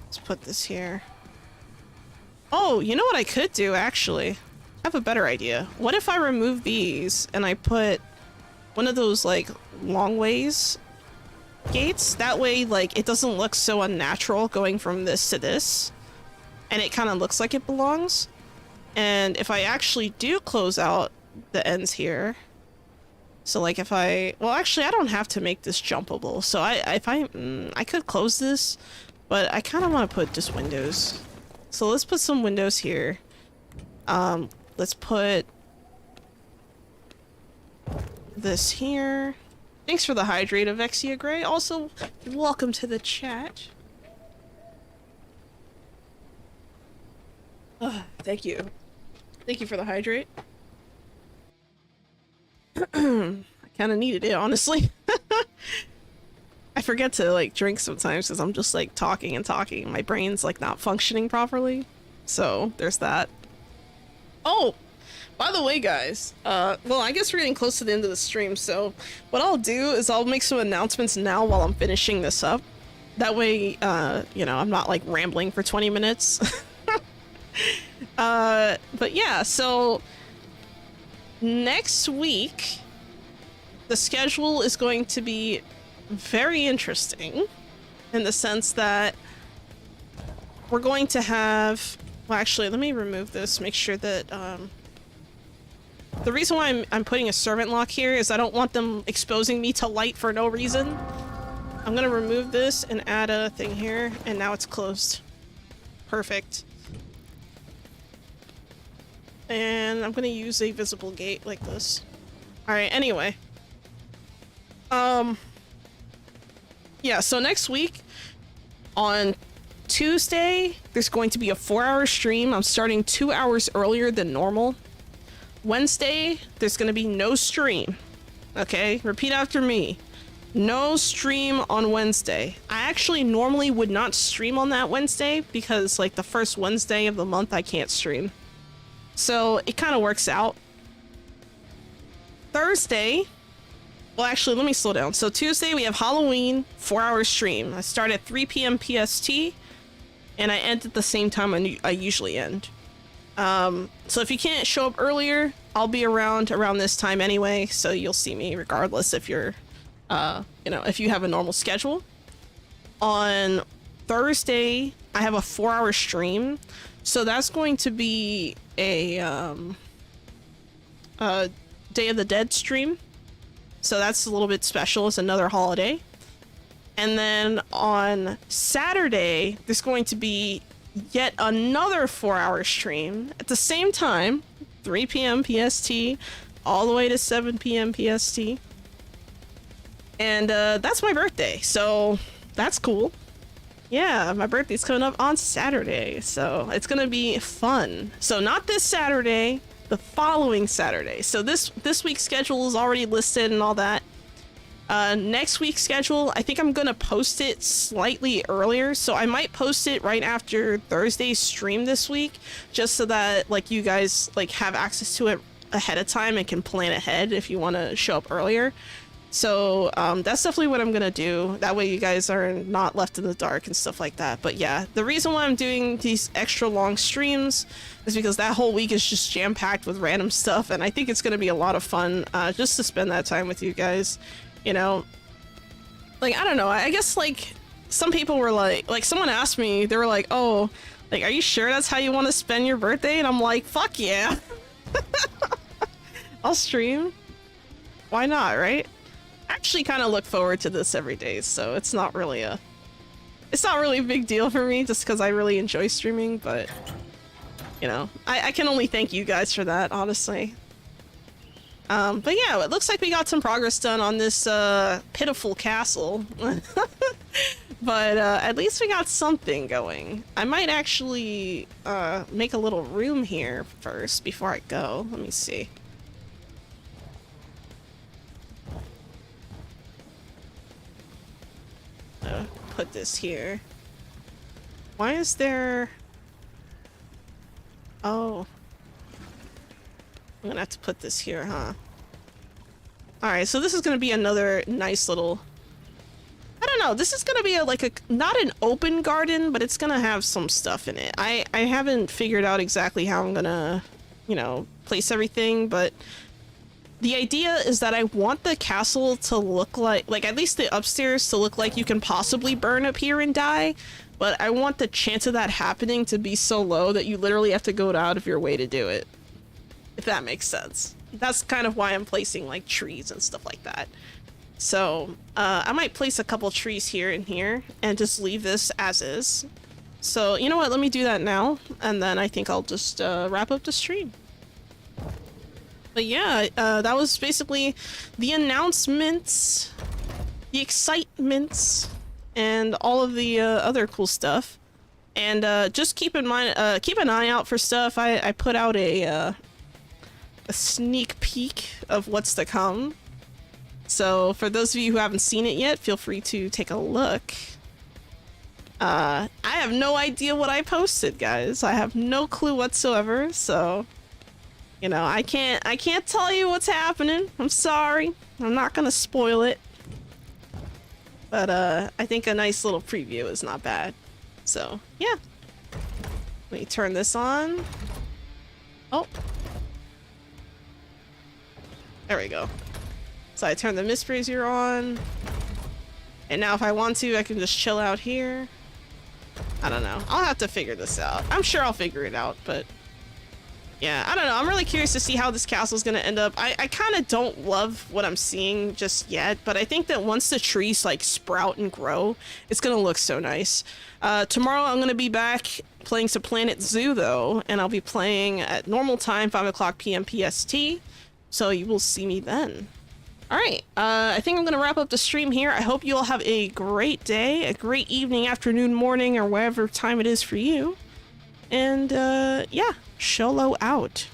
Let's put this here. Oh, you know what I could do, actually? I have a better idea. What if I remove these and I put one of those, like, long ways gates? That way, like, it doesn't look so unnatural going from this to this. And it kind of looks like it belongs. And if I actually do close out the ends here, so like if I, well, actually I don't have to make this jumpable. So I could close this, but I kind of want to put just windows. So let's put some windows here. Let's put this here. Thanks for the hydrate, Avexia Gray. Also, welcome to the chat. Thank you. Thank you for the hydrate. I kind of needed it, honestly. I forget to, like, drink sometimes because I'm just, like, talking and talking. My brain's, like, not functioning properly. So, there's that. Oh! By the way, guys, well, I guess we're getting close to the end of the stream, so what I'll do is I'll make some announcements now while I'm finishing this up. That way, you know, I'm not, like, rambling for 20 minutes. But yeah, so next week, the schedule is going to be very interesting in the sense that we're going to have, well, actually, let me remove this, make sure that, the reason why I'm putting a servant lock here is I don't want them exposing me to light for no reason. I'm gonna remove this and add a thing here, and now it's closed. Perfect. And I'm gonna use a visible gate like this. Alright, anyway. Yeah, so next week, on Tuesday, there's going to be a 4-hour stream. I'm starting 2 hours earlier than normal. Wednesday, there's gonna be no stream. Okay? Repeat after me. No stream on Wednesday. I actually normally would not stream on that Wednesday because, like, the first Wednesday of the month I can't stream. So it kind of works out. Thursday, well, actually, let me slow down. So Tuesday, we have Halloween 4-hour stream. I start at 3 p.m. PST, and I end at the same time I usually end. So if you can't show up earlier, I'll be around this time anyway, so you'll see me regardless if you're, you know, if you have a normal schedule. On Thursday, I have a 4-hour stream, so that's going to be a Day of the Dead stream. So that's a little bit special. It's another holiday. And then on Saturday, there's going to be yet another 4-hour stream at the same time, 3 p.m. PST, all the way to 7 p.m. PST. And that's my birthday, so that's cool. Yeah, my birthday's coming up on Saturday, so it's gonna be fun. So not this Saturday, the following Saturday. So this week's schedule is already listed and all that. Next week's schedule, I think I'm gonna post it slightly earlier, so I might post it right after Thursday's stream this week, just so that, like, you guys, like, have access to it ahead of time and can plan ahead if you want to show up earlier. So that's definitely what I'm gonna do. That way you guys are not left in the dark and stuff like that. But yeah, the reason why I'm doing these extra long streams is because that whole week is just jam-packed with random stuff, and I think it's gonna be a lot of fun just to spend that time with you guys. You know, like, I don't know, I guess, like, some people were like someone asked me, they were like, oh, like, are you sure that's how you want to spend your birthday? And I'm like, fuck yeah. I'll stream. Why not, right? I actually kind of look forward to this every day, so it's not really a big deal for me just because I really enjoy streaming, but, you know, I can only thank you guys for that, honestly. But yeah, it looks like we got some progress done on this pitiful castle. But at least we got something going. I might actually make a little room here first before I go. Let me see. put this here. Why is there... Oh. I'm gonna have to put this here, huh? Alright, so this is gonna be another nice little... I don't know, this is gonna be not an open garden, but it's gonna have some stuff in it. I haven't figured out exactly how I'm gonna, you know, place everything, but the idea is that I want the castle to look like at least the upstairs to look like you can possibly burn up here and die, but I want the chance of that happening to be so low that you literally have to go out of your way to do it. If that makes sense. That's kind of why I'm placing like trees and stuff like that. So I might place a couple trees here and here and just leave this as is. So you know what, let me do that now, and then I think I'll just wrap up the stream. But yeah, that was basically the announcements, the excitements, and all of the other cool stuff. And just keep in mind, keep an eye out for stuff. I put out a sneak peek of what's to come. So for those of you who haven't seen it yet, feel free to take a look. I have no idea what I posted, guys. I have no clue whatsoever, so you know, I can't tell you what's happening. I'm sorry. I'm not gonna spoil it. But I think a nice little preview is not bad. So yeah. Let me turn this on. Oh. There we go. So I turn the mist brazier on. And now if I want to, I can just chill out here. I don't know. I'll have to figure this out. I'm sure I'll figure it out, but yeah, I don't know. I'm really curious to see how this castle's gonna end up. I kind of don't love what I'm seeing just yet, but I think that once the trees like sprout and grow, it's gonna look so nice. Tomorrow I'm gonna be back playing some Planet Zoo though, and I'll be playing at normal time, 5 p.m. PST, so you will see me then. Alright, I think I'm gonna wrap up the stream here. I hope you all have a great day, a great evening, afternoon, morning, or whatever time it is for you. And yeah, Xolo out.